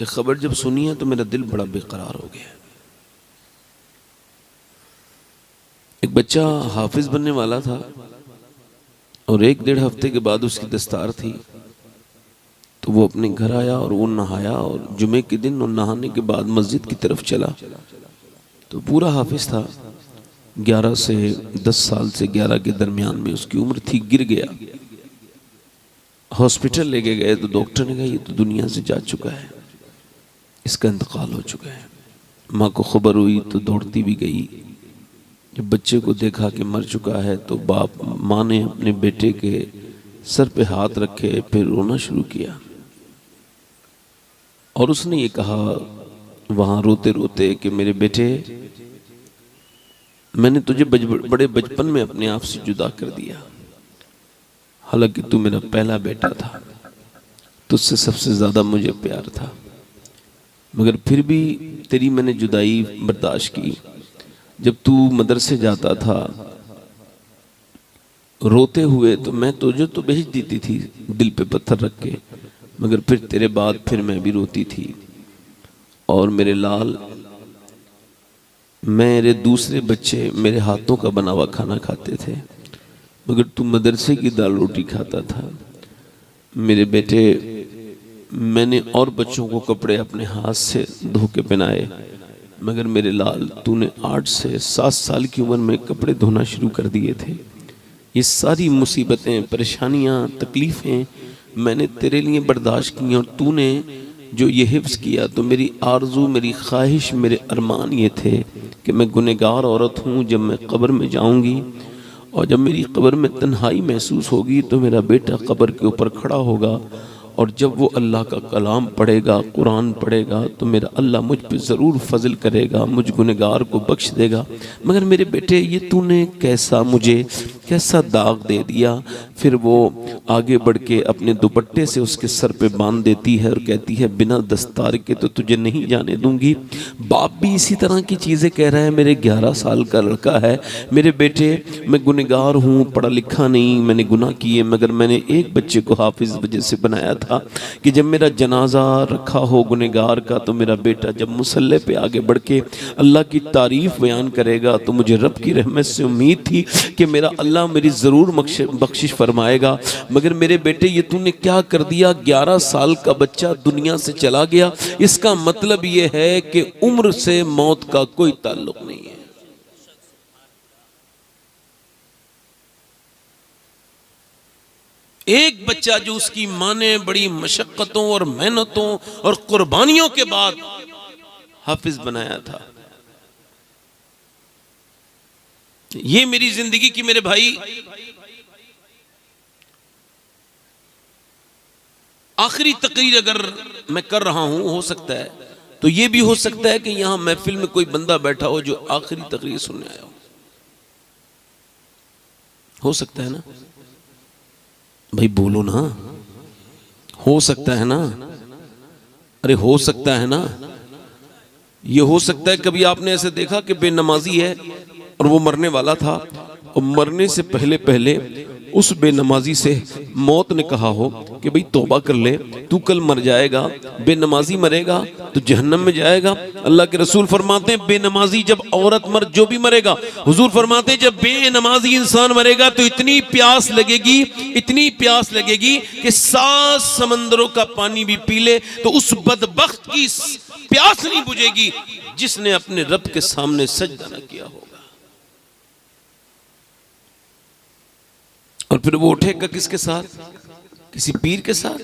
ये खबर जब सुनी है तो मेरा दिल बड़ा बेकरार हो गया। एक बच्चा हाफिज बनने वाला था और 1-1.5 हफ्ते के बाद उसकी दस्तार थी, तो वो अपने घर आया और वो नहाया और जुमे के दिन और नहाने के बाद मस्जिद की तरफ चला तो पूरा हाफिज था। 11 से 10 साल से 11 के दरमियान में उसकी उम्र थी। गिर गया, हॉस्पिटल लेके गए तो डॉक्टर ने कहा ये तो दुनिया से जा चुका है, इसका इंतकाल हो चुका है। माँ को खबर हुई तो दौड़ती भी गई। जब बच्चे को देखा कि मर चुका है तो माँ ने अपने बेटे के सर पे हाथ रखे, फिर रोना शुरू किया और उसने ये कहा वहाँ रोते रोते कि मेरे बेटे, मैंने तुझे बड़े बचपन में अपने आप से जुदा कर दिया, हालांकि तू मेरा पहला बेटा था, तुझसे सबसे ज़्यादा मुझे प्यार था, मगर फिर भी तेरी मैंने जुदाई बर्दाश्त की। जब तू मदरसे जाता था रोते हुए तो मैं तुझे तो भेज देती थी दिल पे पत्थर रख के, मगर फिर तेरे बाद फिर मैं भी रोती थी। और मेरे लाल, मेरे दूसरे बच्चे मेरे हाथों का बना हुआ खाना खाते थे, मगर तू मदरसे की दाल रोटी खाता था। मेरे बेटे, मैंने और बच्चों को कपड़े अपने हाथ से धो के पहनाए, मगर मेरे लाल तूने 8 से 7 साल की उम्र में कपड़े धोना शुरू कर दिए थे। ये सारी मुसीबतें, परेशानियां, तकलीफ़ें मैंने तेरे लिए बर्दाश्त की और तूने जो ये हिफ्ज़ किया। तो मेरी आरज़ू, मेरी ख्वाहिश, मेरे अरमान ये थे कि मैं गुनहगार औरत हूँ, जब मैं कब्र में जाऊँगी और जब मेरी कब्र में तन्हाई महसूस होगी तो मेरा बेटा कब्र के ऊपर खड़ा होगा और जब वो अल्लाह का कलाम पढ़ेगा, कुरान पढ़ेगा, तो मेरा अल्लाह मुझ पे ज़रूर फजल करेगा, मुझ गुनहगार को बख्श देगा। मगर मेरे बेटे, ये तूने कैसा दाग दे दिया। फिर वो आगे बढ़ के अपने दुपट्टे से उसके सर पे बांध देती है और कहती है बिना दस्तार के तो तुझे नहीं जाने दूंगी। बाप भी इसी तरह की चीज़ें कह रहा है। मेरे 11 साल का लड़का है, मेरे बेटे मैं गुनहगार हूँ, पढ़ा लिखा नहीं, मैंने गुनाह किए, मगर मैंने एक बच्चे को हाफिज वजह से बनाया था कि जब मेरा जनाजा रखा हो गुनहगार का तो मेरा बेटा जब मुसल्ले पे आगे बढ़ के अल्लाह की तारीफ बयान करेगा तो मुझे रब की रहमत से उम्मीद थी कि मेरा अल्लाह मेरी ज़रूर बख्शिश फरमाएगा। मगर मेरे बेटे, ये तूने क्या कर दिया। 11 साल का बच्चा दुनिया से चला गया। इसका मतलब ये है कि उम्र से मौत का कोई ताल्लुक नहीं है। एक बच्चा जो उसकी माँ ने बड़ी मशक्कतों और मेहनतों और कुर्बानियों के बाद हाफिज बनाया था। ये मेरी जिंदगी की, मेरे भाई, आखिरी तकरीर अगर मैं कर रहा हूं, हो सकता है तो ये भी हो सकता है कि यहां महफिल में कोई बंदा बैठा हो जो आखिरी तकरीर सुनने आया हो सकता है ना भाई, बोलो ना, हो सकता है ना, अरे हो सकता है ना। ये हो सकता है कभी आपने ऐसे देखा कि बेनमाजी है और वो मरने वाला था और मरने से पहले पहले उस बेनमाजी से मौत ने कहा हो कि भाई तौबा कर ले, तू कल मर जाएगा, बेनमाजी मरेगा तो जहन्नम में जाएगा। अल्लाह के रसूल फरमाते हैं बेनमाजी जब औरत जो भी मरेगा, हुजूर फरमाते हैं जब बेनमाजी इंसान मरेगा तो इतनी प्यास लगेगी कि 7 समंदरों का पानी भी पी ले तो उस बदबख्त की प्यास नहीं बुझेगी जिसने अपने रब के सामने सजदा न किया होगा। और फिर वो उठेगा किसके साथ? किसी पीर के साथ?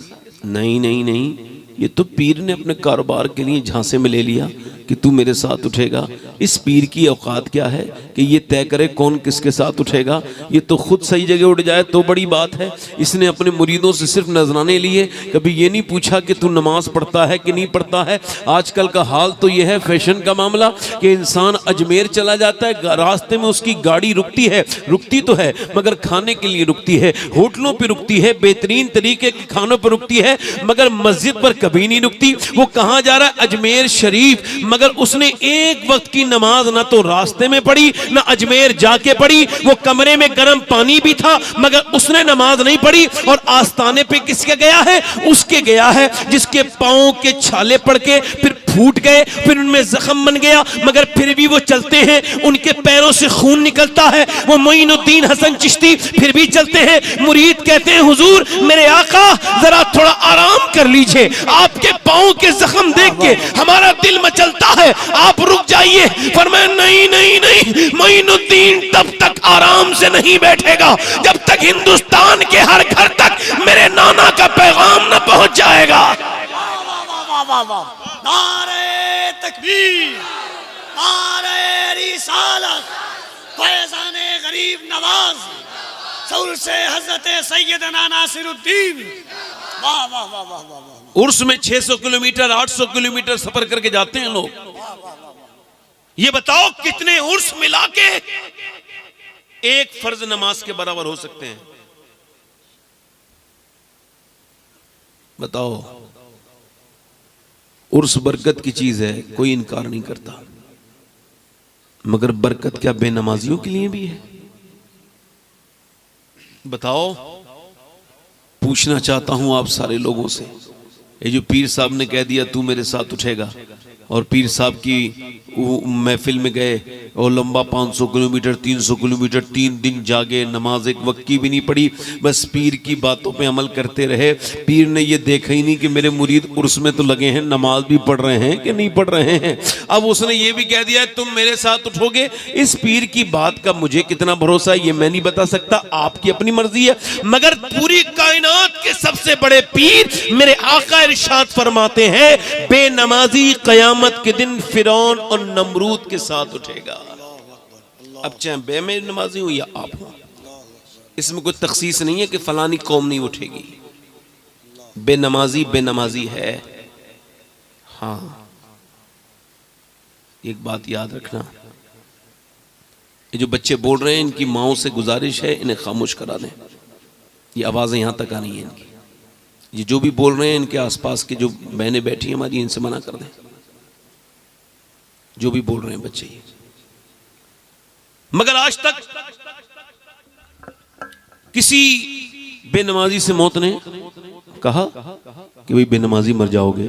नहीं, ये तो पीर ने अपने कारोबार के लिए झांसे में ले लिया कि तू मेरे साथ उठेगा। इस पीर की औकात क्या है कि ये तय करे कौन किसके साथ उठेगा। ये तो खुद सही जगह उठ जाए तो बड़ी बात है। इसने अपने मुरीदों से सिर्फ नजराने लिए, कभी ये नहीं पूछा कि तू नमाज पढ़ता है कि नहीं पढ़ता है। आजकल का हाल तो ये है, फैशन का मामला, कि इंसान अजमेर चला जाता है, रास्ते में उसकी गाड़ी रुकती तो है मगर खाने के लिए रुकती है, होटलों पर रुकती है, बेहतरीन तरीके के खानों पर रुकती है, मगर मस्जिद पर कभी नहीं रुकती। वो कहाँ जा रहा है? अजमेर शरीफ। मगर मगर उसने एक वक्त की नमाज ना तो रास्ते में पढ़ी ना अजमेर जाके पढ़ी। वो कमरे में गर्म पानी भी था मगर उसने नमाज नहीं पढ़ी। और आस्थाने पे किसके गया है? उसके गया है जिसके पांव के छाले पड़ के फिर फूट गए, फिर उनमें जख्म बन गया मगर फिर भी वो चलते हैं, उनके पैरों से खून निकलता है। वो मोइनुद्दीन हसन चिश्ती फिर भी चलते हैं। मुरीद कहते हैं हुजूर मेरे आका जरा थोड़ा आराम कर लीजिए, आपके पांव के जख्म देख के हमारा दिल मचलता है, आप रुक जाइए। फरमाया नहीं नहीं नहीं, मोइनुद्दीन तब तक आराम से नहीं बैठेगा जब तक हिंदुस्तान के हर घर तक मेरे नाना का पैगाम न पहुंच जाएगा। नारे तकबीर, नारे रिसालत, फैज़ाने गरीब नवाज, सौर से हजरत सैयदना नासिरुद्दीन। वाह वाह वाह वाह वाह। उर्स में 600 किलोमीटर 800 किलोमीटर सफर करके जाते हैं लोग। ये बताओ कितने उर्स मिला के एक फर्ज नमाज के बराबर हो सकते हैं? बताओ। उर्स बरकत की चीज है, कोई इनकार नहीं करता, मगर बरकत क्या बेनमाजियों के लिए भी है? बताओ। पूछना चाहता हूं आप सारे लोगों से, ये जो पीर साहब ने कह दिया तू मेरे साथ उठेगा, और पीर साहब की महफिल में गए और लंबा 500 किलोमीटर 300 किलोमीटर 3 दिन जागे, नमाज एक वक्त की भी नहीं पड़ी, बस पीर की बातों पे अमल करते रहे। पीर ने ये देखा ही नहीं कि मेरे मुरीद उर्स में तो लगे हैं, नमाज भी पढ़ रहे हैं कि नहीं पढ़ रहे हैं। अब उसने ये भी कह दिया तुम मेरे साथ उठोगे। इस पीर की बात का मुझे कितना भरोसा है ये मैं नहीं बता सकता, आपकी अपनी मर्जी है, मगर पूरी कायनात के सबसे बड़े पीर मेरे आका इरशाद फरमाते हैं बेनमाजी कयामत के दिन फिरौन और नमरूद के साथ उठेगा। अब चाहे बेनमाजी हो या आप हो, इसमें कोई तखसीस नहीं है कि फलानी कौम नहीं उठेगी। बेनमाजी बेनमाजी है। हाँ, एक बात याद रखना, ये जो बच्चे बोल रहे हैं इनकी माओं से गुजारिश है इन्हें खामोश करा दें। ये आवाजें यहां तक आनी है इनकी। ये जो भी बोल रहे हैं इनके आसपास के जो बहनें बैठी हैं हमारी, इनसे मना कर दें। जो भी बोल रहे हैं बच्चे ये। मगर आज तक किसी बेनमाजी से मौत ने कहा कि भाई बेनमाजी मर जाओगे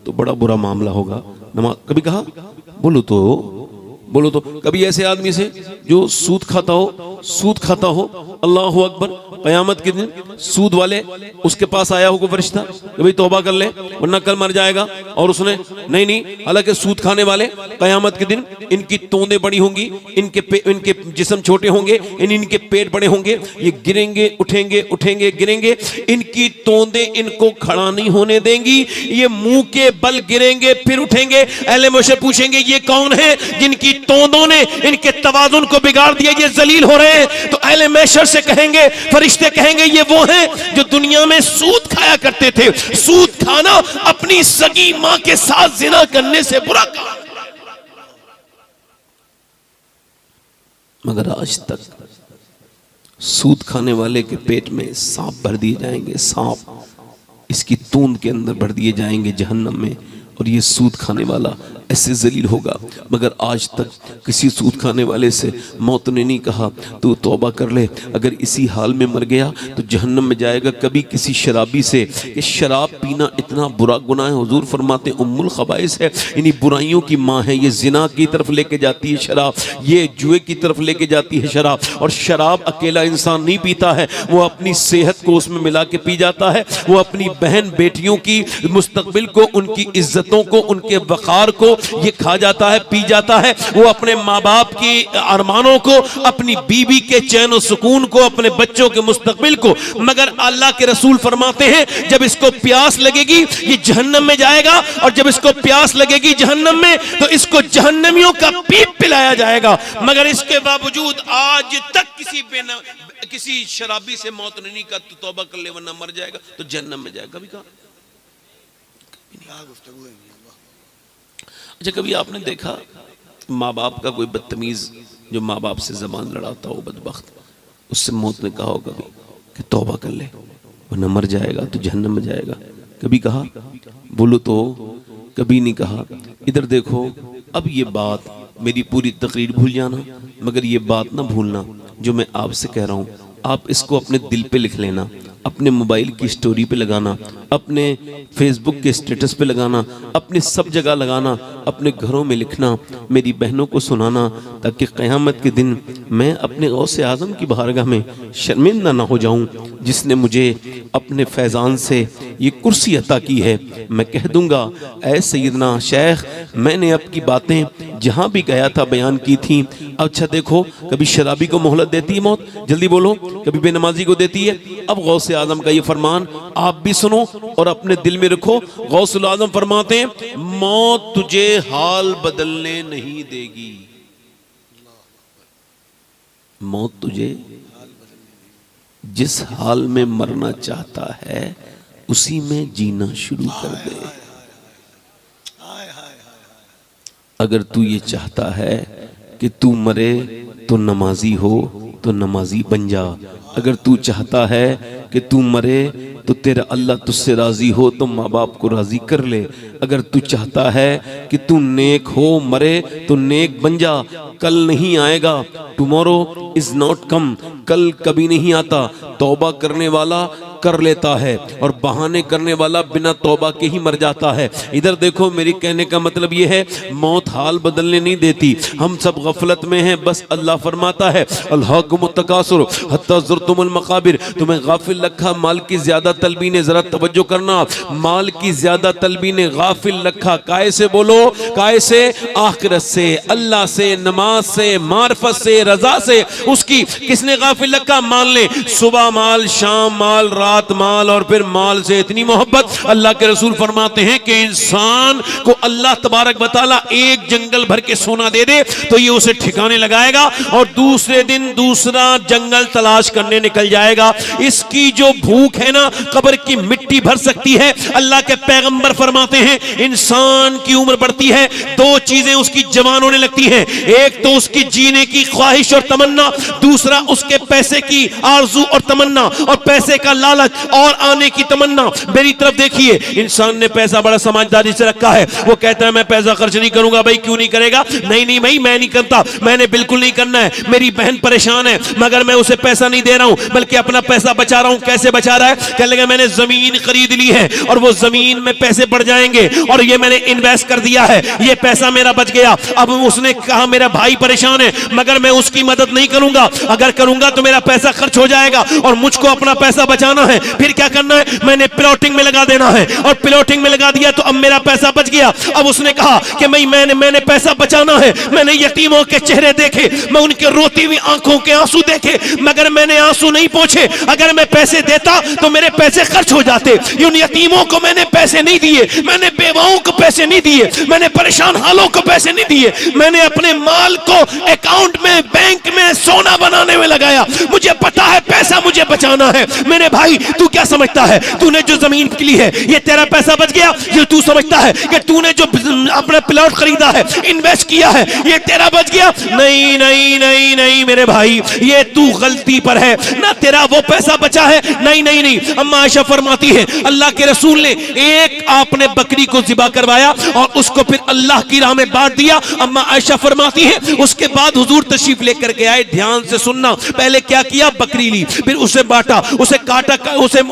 तो बड़ा बुरा मामला होगा। नमाज कभी कहा? बोलो तो कभी ऐसे आदमी से जो सूद खाता हो, अल्लाह अकबर, कयामत के दिन सूद वाले उसके पास आया हो कोई फरिश्ता कि भाई तौबा कर ले वरना कल मर जाएगा, और उसने नहीं, हालांकि सूद खाने वाले कयामत के दिन इनकी तोंदें बड़ी होंगी, इनके जिस्म छोटे होंगे, इनके पेट बड़े होंगे, ये गिरेंगे उठेंगे गिरेंगे, इनकी तोंदें इनको खड़ा नहीं होने देंगी, ये मुंह के बल गिरेंगे फिर उठेंगे। अहले महशर पूछेंगे ये कौन है जिनकी तोंदों ने इनके तवाज़ुन को बिगाड़ दिया, ये जलील हो रहे हैं? तो अहले महशर से कहेंगे, फरिश्ते कहेंगे ये वो हैं जो दुनिया में सूद खाया करते थे। सूद खाना अपनी सगी मां के साथ जिना करने से बुरा काम, मगर आज तक सूद खाने वाले के पेट में सांप भर दिए जाएंगे, सांप इसकी तूंद के अंदर भर दिए जाएंगे जहन्नम में, और ये सूद खाने वाला ऐसे जलील होगा। मगर आज तक किसी सूद खाने वाले से मौत ने नहीं कहा तू तौबा कर ले, अगर इसी हाल में मर गया तो जहन्नम में जाएगा। कभी किसी शराबी से, ये शराब पीना इतना बुरा गुनाह है, हुजूर फरमाते उम्मुल खबाइस है, इन्हीं बुराइयों की माँ है। ये जिना की तरफ लेके जाती है शराब, ये जुए की तरफ लेके जाती है शराब, और शराब अकेला इंसान नहीं पीता है, वो अपनी सेहत को उसमें मिला के पी जाता है, वो अपनी बहन बेटियों की मुस्तकबिल को, उनकी इज्जतों को, उनके वक़ार को ये खा जाता है, पी जाता है। वो अपने माँ बाप की अरमानों को, अपनी बीवी के चैन और सुकून को, अपने बच्चों के मुस्तकबिल को। मगर अल्लाह के रसूल फरमाते हैं जब इसको प्यास लगेगी ये जहन्नम में जाएगा, और जब इसको प्यास लगेगी जहन्नम में तो इसको जहन्नमियों का पीप पिलाया जाएगा। मगर इसके बावजूद आज तक किसी शराबी से मौत नहीं कहा तो तौबा कर ले वरना मर जाएगा, तो जहन्नम में जाएगा। कभी कहा? अच्छा, कभी आपने देखा माँ बाप का कोई बदतमीज जो माँ बाप से जबान लड़ाता हो, बदबख्त, उससे मौत ने कहा हो कभी कि तौबा कर ले वरना मर जाएगा तो जहन्नम में जाएगा? कभी कहा? बोलो तो कभी नहीं कहा। इधर देखो अब ये बात मेरी पूरी तकरीर भूल जाना, मगर ये बात ना भूलना जो मैं आपसे कह रहा हूँ, आप इसको अपने दिल पे लिख लेना, अपने मोबाइल की स्टोरी पे लगाना, अपने फेसबुक के स्टेटस पे लगाना, अपने सब जगह लगाना, अपने घरों में लिखना, मेरी बहनों को सुनाना, ताकि क़यामत के दिन मैं अपने गौसे आज़म की बारगाह में शर्मिंदा ना हो जाऊं, जिसने मुझे अपने फैज़ान से ये कुर्सी अता की है। मैं कह दूंगा, ऐ सैयदना शेख, मैंने आपकी बातें जहाँ भी गया था बयान की थी। अच्छा देखो, कभी शराबी को मोहलत देती है मौत, जल्दी बोलो, कभी बेनमाजी को देती है। अब गौसे आज़म का ये फरमान आप भी सुनो और अपने दिल में रखो। गौसुल आज़म फरमाते हैं, मौत तुझे हाल बदलने नहीं देगी, मौत तुझे जिस हाल में मरना चाहता है उसी में जीना शुरू कर दे। अगर तू ये चाहता है कि तू मरे तो नमाजी हो तो नमाजी बन जा। अगर तू चाहता है कि तू मरे तो तेरा अल्लाह तुझसे राजी हो तो माँ बाप को राजी कर ले। अगर तू चाहता है कि तू नेक हो, मरे तो नेक बन जा। कल नहीं आएगा, टुमारो इज नॉट कम, कल कभी नहीं आता। तौबा करने वाला कर लेता है और बहाने करने वाला बिना तौबा के ही मर जाता है। इधर देखो, मेरी कहने का मतलब यह है, मौत हाल बदलने नहीं देती। हम सब गफलत में हैं। बस अल्लाह फरमाता है, अल्हाकुमुत तकासुर हत्ता ज़ुरतुमुल मकाबिर, तुम्हें गाफिल रखा माल की ज्यादा तलबी ने। जरा तवज्जो करना, माल की ज्यादा तलबी ने गाफिल रखा। काय से बोलो, काय से? आखिरत से, अल्लाह से, नमाज से, मार्फत से, रजा से। उसकी किसने गाफिल रखा? माल ने। सुबह माल, शाम माल, रात माल, और फिर माल से इतनी मोहब्बत। अल्लाह के रसूल फरमाते हैं कि इंसान को अल्लाह तबारक व तआला एक जंगल भर के सोना दे दे तो ये उसे ठिकाने लगाएगा और दूसरे दिन दूसरा जंगल तलाश करने निकल जाएगा। इसकी जो भूख है ना, कब्र की मिट्टी भर सकती है। अल्लाह के पैगंबर फरमाते हैं, इंसान की उम्र बढ़ती है, दो चीजें उसकी जवान होने लगती हैं। एक तो उसकी जीने की ख्वाहिश और तमन्ना, दूसरा उसके पैसे की आरजू और तमन्ना, और पैसे का लालच और आने की तमन्ना। मेरी तरफ देखिए, इंसान ने पैसा बड़ा समझदारी से रखा है। वो कहता है मैं पैसा खर्च नहीं करूंगा। भाई क्यों नहीं करेगा? नहीं नहीं भाई मैं नहीं करता, मैंने बिल्कुल नहीं करना है। मेरी बहन परेशान है मगर मैं उसे पैसा नहीं दे रहा हूं, बल्कि अपना पैसा बचा रहा हूं। कैसे बचा रहा है? कहने लगा मैंने जमीन खरीद ली है और वो जमीन में पैसे बढ़ जाएंगे और ये मैंने इन्वेस्ट कर दिया है, ये पैसा मेरा बच गया। अब उसने कहा मेरा भाई परेशान है मगर मैं उसकी मदद नहीं करूंगा, अगर करूंगा तो मेरा पैसा खर्च हो जाएगा और मुझको अपना पैसा बचाना है। फिर क्या करना है? मैंने प्लॉटिंग में लगा देना है, और प्लॉटिंग में लगा दिया तो अब मेरा पैसा बच गया। अब उसने कहा कि मैंने पैसा बचाना है। मैंने यतीमों के चेहरे देखे, मैं उनके रोती हुई आंखों के आंसू देखे, मगर मैंने आंसू नहीं पहुंचे। अगर मैं पैसे देता तो मेरे पैसे खर्च हो जाते। उन यतीमों को मैंने पैसे नहीं दिए, मैंने बेवाओं को पैसे नहीं दिए, मैंने परेशान हालों को पैसे नहीं दिए। मैंने अपने माल को अकाउंट में, बैंक में सोना बनाने में लगाया। मुझे पता है पैसा मुझे बचाना है। मेरे भाई तू क्या समझता है? तूने जो जमीन के लिए है ये तेरा पैसा बच गया, ये तू समझता है कि तूने जो अपना प्लॉट खरीदा है, इन्वेस्ट किया है, ये तेरा बच गया? नहीं नहीं नहीं नहीं मेरे भाई, ये तू गलती पर है ना, तेरा वो पैसा बचा है। नहीं नहीं नहीं, अम्मा आयशा फरमाती है अल्लाह के रसूल ने एक आपने बकरी को ज़िबा करवाया और उसको फिर अल्लाह की राह में बांट दिया। अम्मा आयशा फरमाती है उसके बाद हुजूर तशरीफ लेकर के आए। ध्यान से सुनना, पहले क्या किया? बकरी ली, फिर उसे बांटा, उसे काटा,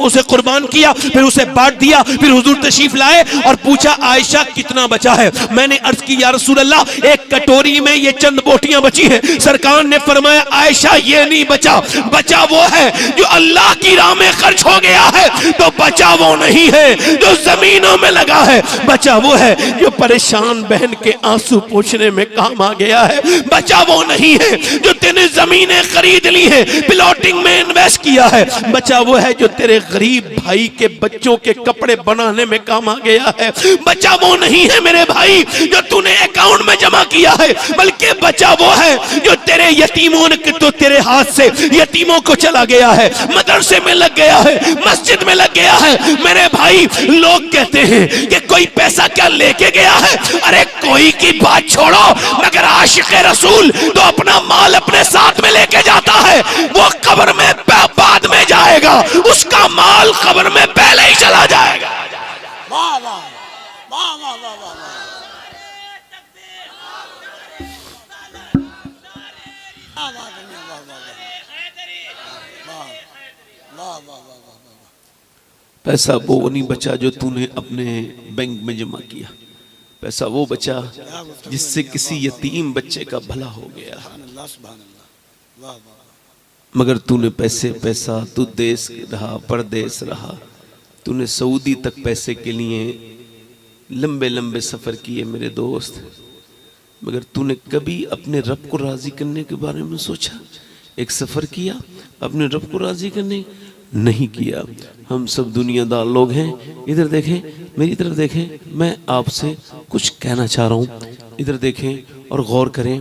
उसे कुर्बान किया, फिर उसे बांट दिया। फिर हुजूर तशरीफ लाए और पूछा आयशा कितना बचा है? मैंने अर्ज की या रसूल अल्लाह, एक कटोरी में ये चंद बोटियां बची हैं। सरकार ने फरमाया आयशा ये नहीं बचा, बचा वो है जो अल्लाह की राह में खर्च हो गया है। तो बचा वो नहीं है जो जमीनों में लगा है, बचा वो है जो परेशान बहन के आंसू पोंछने में काम आ गया है। बचा वो नहीं है जो तेने जमीनें खरीद ली है, प्लॉटिंग में इन्वेस्ट किया है। बचा वो है जो तेरे गरीब भाई के बच्चों के कपड़े बनाने में काम आ गया है। बचा वो नहीं है मेरे भाई जो तूने अकाउंट में जमा किया है, बल्कि बचा वो है जो तेरे यतीमों ने तो तेरे हाथ से यतीमों को चला गया है, मदरसे में लग गया है, मस्जिद में लग गया है। मेरे भाई लोग कहते हैं कि कोई पैसा क्या लेके गया है? अरे कोई की बात छोड़ो, मगर आशिक़े रसूल तो अपना माल अपने साथ में लेके जाता है। वो कब्र में बाद में जाएगा, उसका माल कब्र में पहले ही चला जाएगा। वाह वाह वाह वाह वाह वाह। क्या बात है, वाह वाह वाह वाह वाह वाह वाह। पैसा वो नहीं बचा जो तूने अपने बैंक में जमा किया, पैसा वो बचा जिससे किसी यतीम बच्चे का भला हो गया। अल्लाह सुभान अल्लाह, वाह वाह। मगर तूने पैसा तू देश रहा, परदेश रहा, तूने सऊदी तक पैसे के लिए लंबे लंबे सफ़र किए मेरे दोस्त, मगर तूने कभी अपने रब को राज़ी करने के बारे में सोचा? एक सफ़र किया अपने रब को राज़ी करने? नहीं किया। हम सब दुनियादार लोग हैं। इधर देखें, मेरी तरफ देखें, मैं आपसे कुछ कहना चाह रहा हूँ, इधर देखें और गौर करें,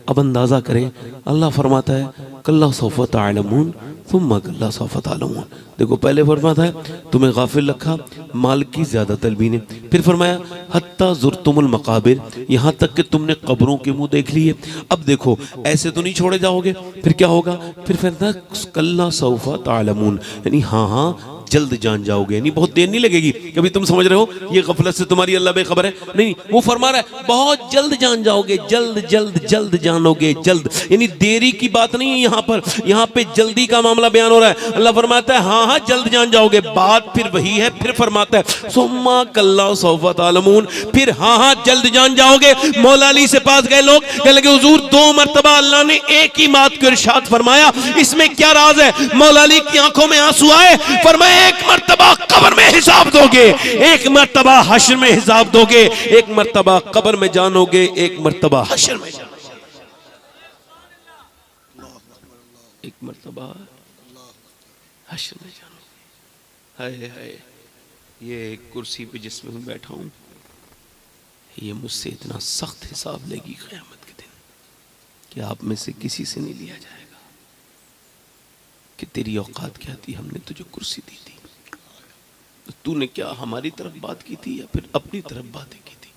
अब अंदाज़ा करें। अल्लाह फरमाता है कल्ला सौफ़ तअलमून सुम्मा कल्ला सौफ़ तअलमून। देखो पहले फरमाता है तुम्हें गाफिल रखा माल की ज़्यादा तलबी ने, फिर फरमाया हत्ता ज़ुरतुमुल मक़ाबिर, यहाँ तक कि तुमने कब्रों के मुंह देख लिए। अब देखो ऐसे तो नहीं छोड़े जाओगे, फिर क्या होगा? फिर फरमाता कल्ला सौफ़ तअलमून, यानी हाँ हाँ जल्द जान जाओगे, यानी बहुत देर नहीं लगेगी। कभी तुम समझ रहे हो ये गफलत से तुम्हारी अल्लाह बेखबर है? नहीं, वो फरमा रहा है बहुत जल्द जान जाओगे, जल्द जल्द जल्द जानोगे, जल्द, यानी देरी की बात नहीं है यहाँ पर, यहाँ पे जल्दी का मामला बयान हो रहा है। अल्लाह फरमाता है हाँ हाँ जल्द जान जाओगे, बात फिर वही है। फिर फरमाता है सुम्मा कल्ला सौफ़ तअलमून, फिर हाँ हाँ जल्द जान जाओगे। मौला अली से पास गए लोग, कहने लगे हुजूर 2 मरतबा अल्लाह ने एक ही बात को इरशाद फरमाया, इसमें क्या राज है? मौला अली की आंखों में आंसू आए, फरमाया एक मर्तबा कब्र में हिसाब दोगे, एक मर्तबा हश्र में हिसाब दोगे, एक मर्तबा कब्र में जानोगे, एक मर्तबा हश्र में जानोगे, एक मर्तबा हश्र में जानोगे। हाय हाय, ये कुर्सी पे जिसमें मैं बैठा हूं, ये मुझसे इतना सख्त हिसाब लेगी क़यामत के दिन कि आप में से किसी से नहीं लिया जाएगा कि तेरी औकात क्या थी, हमने तुझे कुर्सी दी थी, तूने क्या हमारी तरफ बात की थी या फिर अपनी तरफ बातें की थी?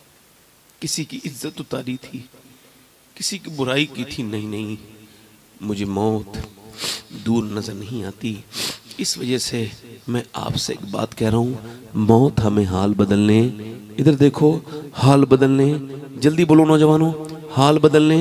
किसी की इज्जत उतारी थी, किसी की बुराई की थी? नहीं नहीं, मुझे मौत दूर नजर नहीं आती। इस वजह से मैं आपसे एक बात कह रहा हूँ, मौत हमें हाल बदलने, इधर देखो हाल बदलने, जल्दी बोलो नौजवानों, हाल बदलने,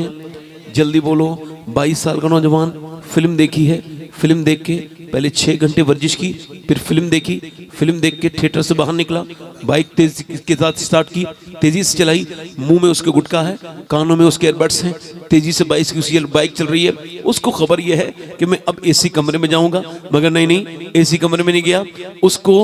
जल्दी बोलो। 22 साल का नौजवान फिल्म देखी है, फिल्म देख के पहले 6 घंटे वर्जिश की, फिर फिल्म देखी, फिल्म देख के थिएटर से बाहर निकला, बाइक तेज के साथ स्टार्ट की, तेजी से चलाई, मुंह में उसके गुटखा है, कानों में उसके एयरबड्स हैं, तेजी से बाइक चल रही है। उसको खबर यह है कि मैं अब एसी कमरे में जाऊंगा, मगर नहीं, एसी कमरे में नहीं गया। उसको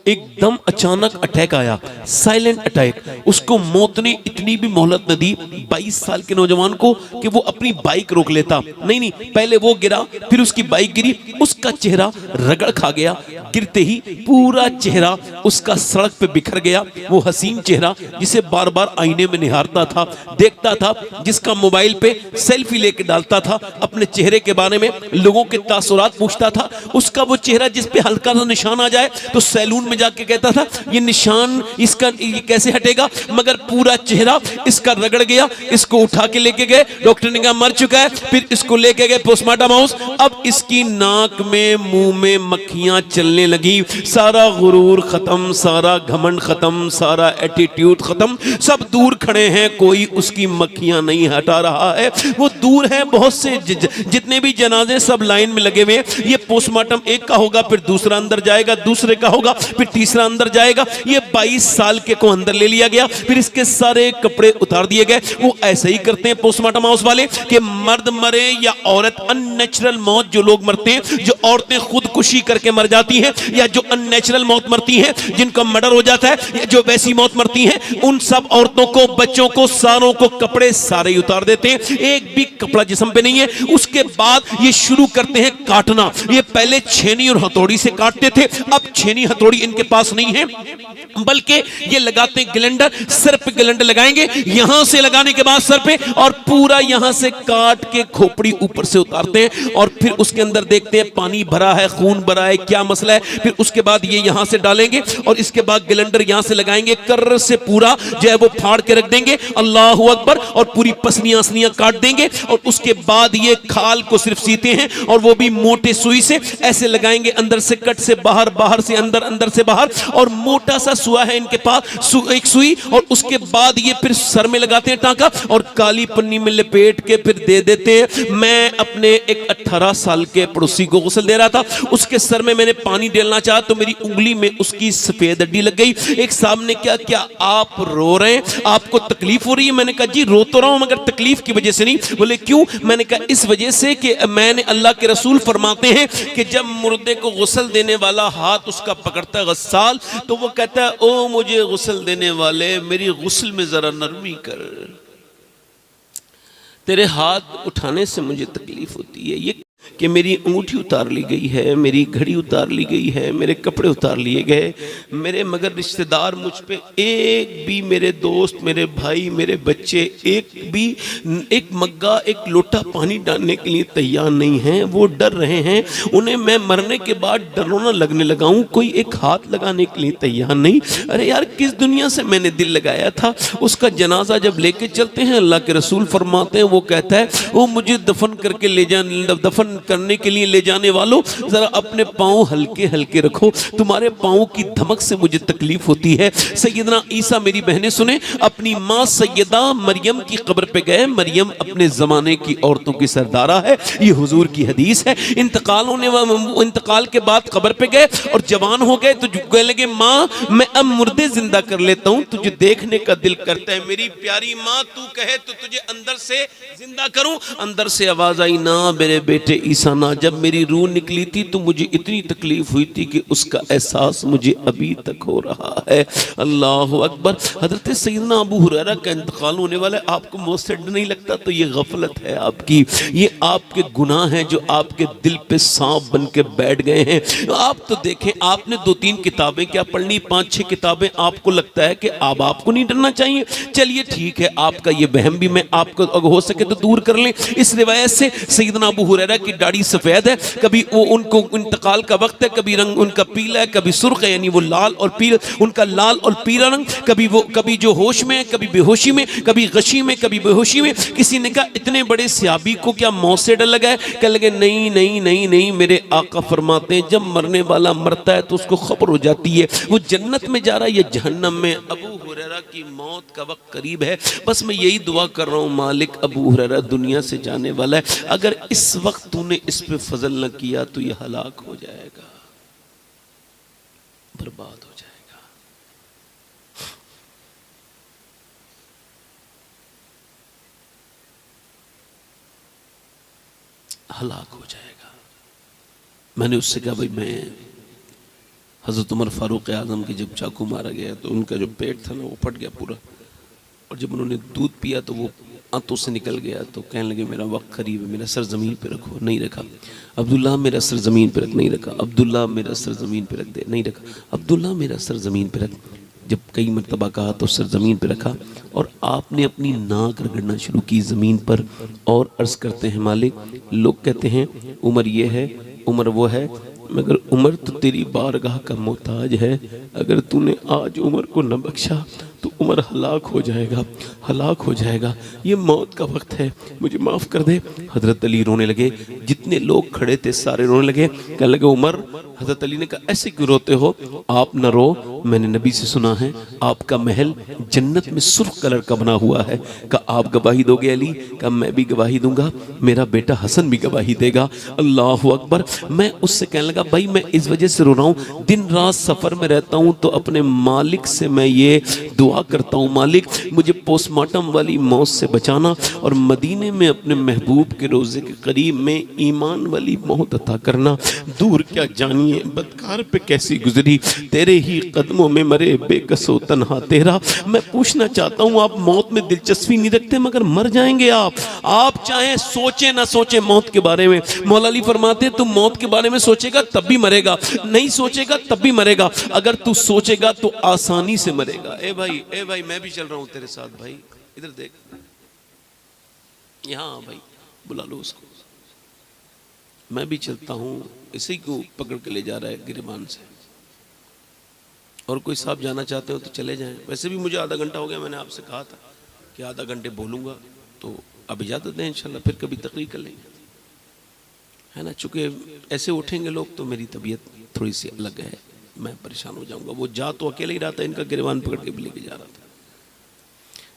एकदम अचानक अटैक आया, साइलेंट अटैक। उसको मौत ने इतनी भी मोहलत न दी 22 साल के नौजवान को कि वो अपनी बाइक रोक लेता। नहीं, पहले वो गिरा, फिर उसकी बाइक गिरी, उसका चेहरा रगड़ खा गया, गिरते ही पूरा चेहरा उसका सड़क पे बिखर गया। वो हसीन चेहरा जिसे बार बार आईने में निहारता था, देखता था, जिसका मोबाइल पे सेल्फी लेके डालता था, अपने चेहरे के बारे में लोगों के तासुरात पूछता था। उसका वो चेहरा जिस पे हल्का सा निशान आ जाए तो सैलून में जाके कहता था ये निशान इसका ये कैसे हटेगा, मगर पूरा चेहरा इसका रगड़ गया। इसको उठा के लेके गए, डॉक्टर ने कहा मर चुका है, फिर इसको लेके गए पोस्टमार्टम हाउस। अब इसकी नाक में मुंह में मक्खियां चलने लगी, सारा गुरूर खत्म, सारा घमंड खत्म, सारा एटीट्यूड खत्म, सब दूर खड़े हैं, कोई उसकी मक्खियां नहीं हटा रहा है। वो दूर है, बहुत से जितने भी जनाजे सब लाइन में लगे हुए हैं। ये पोस्टमार्टम एक का होगा, फिर दूसरा अंदर जाएगा, दूसरे का होगा, फिर तीसरा अंदर जाएगा। ये 22 साल के को अंदर ले लिया गया, फिर इसके सारे कपड़े उतार दिए गए। वो ऐसे ही करते हैं पोस्टमार्टम हाउस वाले कि मर्द मरे या औरत, अननेचुरल मौत जो लोग मरते हैं, जो औरतें खुदकुशी करके मर जाती हैं, या जो अननेचुरल मौत मरती हैं, जिनका मर्डर हो जाता है, या जो वैसी मौत मरती हैं, उन सब औरतों को, बच्चों को, सारों को कपड़े सारे ही उतार देते हैं, एक भी कपड़ा जिस्म पे नहीं है। उसके बाद ये शुरू करते हैं काटना। ये पहले छेनी और हथौड़ी से काटते थे, अब छेनी हथौड़ी इनके पास नहीं है, बल्कि ये लगाते हैं ग्लेंडर। सर पे ग्लेंडर लगाएंगे, यहां से लगाने के बाद सर पे, और पूरा यहां से काट के खोपड़ी ऊपर से उतारते हैं, और फिर उसके अंदर देखते हैं पानी भरा है, खून भरा है, क्या मसला है। फिर उसके बाद ये यहां से डालेंगे, और इसके बाद ग्लेंडर यहां से लगाएंगे, कर्र से पूरा जो है वो फाड़ के रख देंगे, अल्लाह अकबर, और पूरी पसलियां काट देंगे। और उसके बाद ये खाल को सिर्फ सीते हैं, और वो भी मोटे सुई से, ऐसे लगाएंगे, अंदर से कट से बाहर, बाहर से अंदर, अंदर से बाहर, और मोटा सा सुआ है इनके पास, एक सुई, और उसके बाद ये फिर सर में लगाते हैं टांका और काली पन्नी में लपेट के फिर दे देते हैं। मैं अपने एक 18 साल के पड़ोसी को गुस्ल दे रहा था, उसके सर में मैंने पानी डालना चाहा तो मेरी उंगली में उसकी सफेद हड्डी लग गई। एक साहब ने क्या आप रो रहे हैं, आपको तकलीफ हो रही है? मैंने कहा जी रो तो रहा हूं मगर तकलीफ की वजह से नहीं। बोले क्यों? मैंने कहा इस वजह से कि मैंने, अल्लाह के रसूल फरमाते हैं कि जब मुर्दे को गुस्ल देने वाला हाथ उसका पकड़ता है गस्साल, तो वो कहता है ओ मुझे गुस्ल देने वाले, मेरी गुस्ल में जरा नरमी कर, तेरे हाथ उठाने से मुझे तकलीफ होती है। ये कि मेरी अंगूठी उतार ली गई है, मेरी घड़ी उतार ली गई है, मेरे कपड़े उतार लिए गए मेरे, मगर रिश्तेदार मुझ पे एक भी, मेरे दोस्त, मेरे भाई, मेरे बच्चे एक मग्गा, एक लोटा पानी डालने के लिए तैयार नहीं हैं। वो डर रहे हैं, उन्हें मैं मरने के बाद डरोना लगने लगा हूं, कोई एक हाथ लगाने के लिए तैयार नहीं। अरे यार किस दुनिया से मैंने दिल लगाया था। उसका जनाजा जब लेके चलते हैं, अल्लाह के रसूल फरमाते हैं, वो कहता है वो मुझे दफन करके ले जाने, दफन करने के लिए ले जाने वालों जरा अपने पांव हल्के हल्के रखो, तुम्हारे पांव की धमक से मुझे तकलीफ होती है। सैयदना ईसा, मेरी बहनें सुने, अपनी मां सैयदा मरियम की कब्र पे गए। मरियम अपने जमाने की औरतों की सरदारा है, ये हुजूर की हदीस है। इंतकाल के बाद कब्र पे गए और जवान हो गए तो कहने लगे मां मैं अब मुर्दे जिंदा कर लेता हूं, तुझे देखने का दिल करता है। मेरी प्यारी मां तू कहे तो तुझे अंदर से जिंदा करूं। अंदर से आवाज आई ना मेरे बेटे ईसा ना, जब मेरी रूह निकली थी तो मुझे इतनी तकलीफ हुई थी कि उसका एहसास मुझे अभी तक हो रहा है। अल्लाह अकबर। हजरत सैयदना अबू हुरैरा का इंतकाल होने वाला है, आपको मुझ से डर नहीं लगता? तो ये गफलत है आपकी, ये आपके गुनाह हैं जो आपके दिल पे सांप बन के बैठ गए हैं। आप तो देखें, आपने 2-3 किताबें क्या पढ़नी, 5-6 किताबें, आपको लगता है कि अब आपको नहीं डरना चाहिए। चलिए ठीक है, आपका ये वहम भी मैं आपको अगर हो सके तो दूर कर लें। इस रिवायत से सैयदना अबू हुरैरा की दाढ़ी सफेद है, कभी वो उनको इंतकाल का वक्त है, कभी रंग उनका पीला है, कभी सुर्ख है, यानी वो लाल और पीला, उनका लाल और पीला रंग, कभी जो होश में है, कभी बेहोशी में, कभी गशी में, कभी बेहोशी में। किसी ने कहा इतने बड़े सहाबी को क्या मौत से डर लगा है? कह लगे नहीं नहीं नहीं नहीं, मेरे आका फरमाते हैं जब मरने वाला मरता है तो उसको खबर हो जाती है वो जन्नत में जा रहा है या जहन्नम में। अबू हुरैरा की मौत का वक्त करीब है, बस मैं यही दुआ कर रहा हूँ मालिक अबू हुरैरा दुनिया से जाने वाला है, अगर इस वक्त तूने इस पे फजल न किया तो ये हलाक हो जाएगा, बर्बाद हो जाएगा। हलाक हो जाएगा। मैंने उससे कहा भाई मैं, हजरत उमर फारूक आजम की जब चाकू मारा गया तो उनका जो पेट था ना वो फट गया पूरा, और जब उन्होंने दूध पिया तो वो आंतों से निकल गया। तो कहने लगे मेरा वक्त करीब है, मेरा सर ज़मीन पे रखो, नहीं रखा। अब्दुल्ला मेरा सर ज़मीन पे रख, नहीं रखा। अब्दुल्ला मेरा सर ज़मीन पे रख दे, नहीं रखा। अब्दुल्ला मेरा सर ज़मीन पे रख। जब कई मरतबा कहा तो सर ज़मीन पे रखा और आपने अपनी नाक रगड़ना शुरू की ज़मीन पर और अर्ज़ करते हैं मालिक, लोग कहते हैं उमर ये है, उमर वो है, मगर उमर तो तेरी बारगाह का मोहताज है। अगर तूने आज उमर को न बख्शा तो उमर हलाक हो जाएगा, हलाक हो जाएगा। ये मौत का वक्त है, मुझे माफ़ कर दे। हज़रत अली रोने लगे, जितने लोग खड़े थे सारे रोने लगे। कहने लगे उमर, हज़रत अली ने कहा ऐसे क्यों रोते हो? आप न रो, मैंने नबी से सुना है आपका महल जन्नत में सुर्ख कलर का बना हुआ है। कहा आप गवाही दोगे अली? कहा मैं भी गवाही दूंगा, मेरा बेटा हसन भी गवाही देगा। अल्लाह अकबर। मैं उससे कहने लगा भाई मैं इस वजह से रो रहा हूँ, दिन रात सफ़र में रहता हूँ तो अपने मालिक से मैं ये दुआ करता हूँ, मालिक मुझे पोस्टमार्टम वाली मौत से बचाना और मदीने में अपने महबूब के रोज़े के करीब में ईमान वाली मौत अता करना। दूर क्या जानिए बदकार पे कैसी गुजरी, तेरे ही कदमों में मरे बेकसो तन्हा तेरा। मैं पूछना चाहता हूँ आप मौत में दिलचस्पी नहीं रखते मगर मर जाएंगे आप चाहे सोचे ना सोचे मौत के बारे में। मौला अली फरमाते तुम मौत के बारे में सोचेगा तब भी मरेगा, नहीं सोचेगा तब भी मरेगा, अगर तू सोचेगा तो आसानी से मरेगा। ए भाई मैं भी चल रहा हूँ तेरे साथ, भाई इधर देख, यहाँ भाई बुला लो उसको, मैं भी चलता हूँ। इसी को पकड़ के ले जा रहा है गिरबान से। और कोई साहब जाना चाहते हो तो चले जाएं। वैसे भी मुझे आधा घंटा हो गया, मैंने आपसे कहा था कि आधा घंटे बोलूँगा, तो अब इजाज़त दें, इंशाल्लाह फिर कभी तकरीर कर लेंगे। है ना। चूंकि ऐसे उठेंगे लोग तो मेरी तबीयत थोड़ी सी अलग है, मैं परेशान हो जाऊंगा। वो जा तो अकेले ही रहा था, इनका गिरबान पकड़ के भी लेके जा रहा था।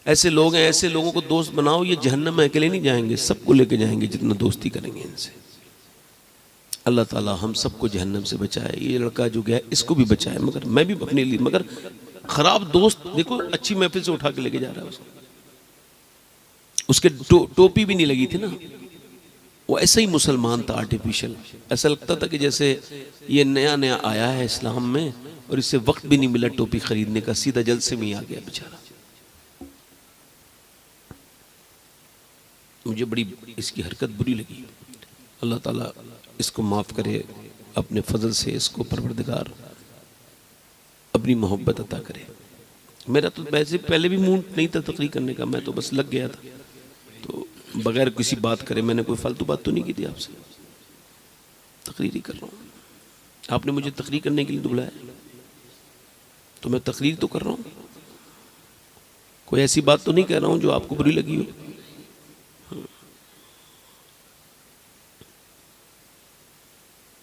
ऐसे लोग हैं, ऐसे लोगों को दोस्त बनाओ, ये जहन्नम में अकेले नहीं जाएंगे, सबको लेके जाएंगे जितना दोस्ती करेंगे इनसे। अल्लाह ताला हम सबको जहन्नम से बचाए। ये लड़का जो गया इसको भी बचाए, मगर मैं भी अपने लिए, मगर खराब दोस्त देखो, अच्छी महफिल से उठा के लेके जा रहा है उसको। उसके टोपी भी नहीं लगी थी ना, वो ऐसा ही मुसलमान था आर्टिफिशियल। ऐसा लगता था कि जैसे ये नया नया आया है इस्लाम में और इससे वक्त भी नहीं मिला टोपी खरीदने का, सीधा जलसे में ही आ गया बेचारा। मुझे बड़ी इसकी हरकत बुरी लगी। अल्लाह ताला इसको माफ़ करे, अपने फजल से इसको परवरदिगार अपनी मोहब्बत अता करे। मेरा तो वैसे पहले भी मूड नहीं था तकरीर करने का, मैं तो बस लग गया था, तो बगैर किसी बात करे, मैंने कोई फालतू बात तो नहीं की थी आपसे, तकरीर ही कर रहा हूँ। आपने मुझे तकरीर करने के लिए तो बुलाया, तो मैं तकरीर तो कर रहा हूँ, कोई ऐसी बात तो नहीं कह रहा हूँ जो आपको बुरी लगी हो।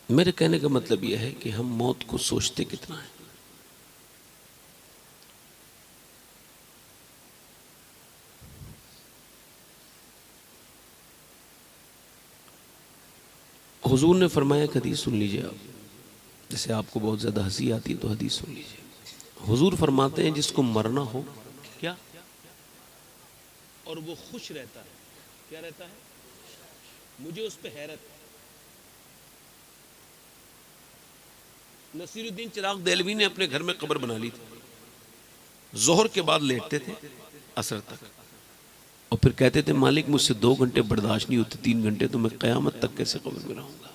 मेरे कहने का मतलब यह है कि हम मौत को सोचते कितना है। हुजूर ने फरमाया, हदीस सुन लीजिए आप, जैसे आपको बहुत ज़्यादा हंसी आती है तो हदीस सुन लीजिए। हुजूर फरमाते हैं जिसको मरना हो क्या, और वो खुश रहता है, क्या रहता है, मुझे उस पर हैरत। नसीरुद्दीन चिराग देलवी ने अपने घर में कब्र बना ली थी। जोहर के बाद लेटते थे असर तक, और फिर कहते थे मालिक मुझसे 2 घंटे बर्दाश्त नहीं होते, 3 घंटे तो मैं क़यामत तक कैसे कब्र में रहूंगा।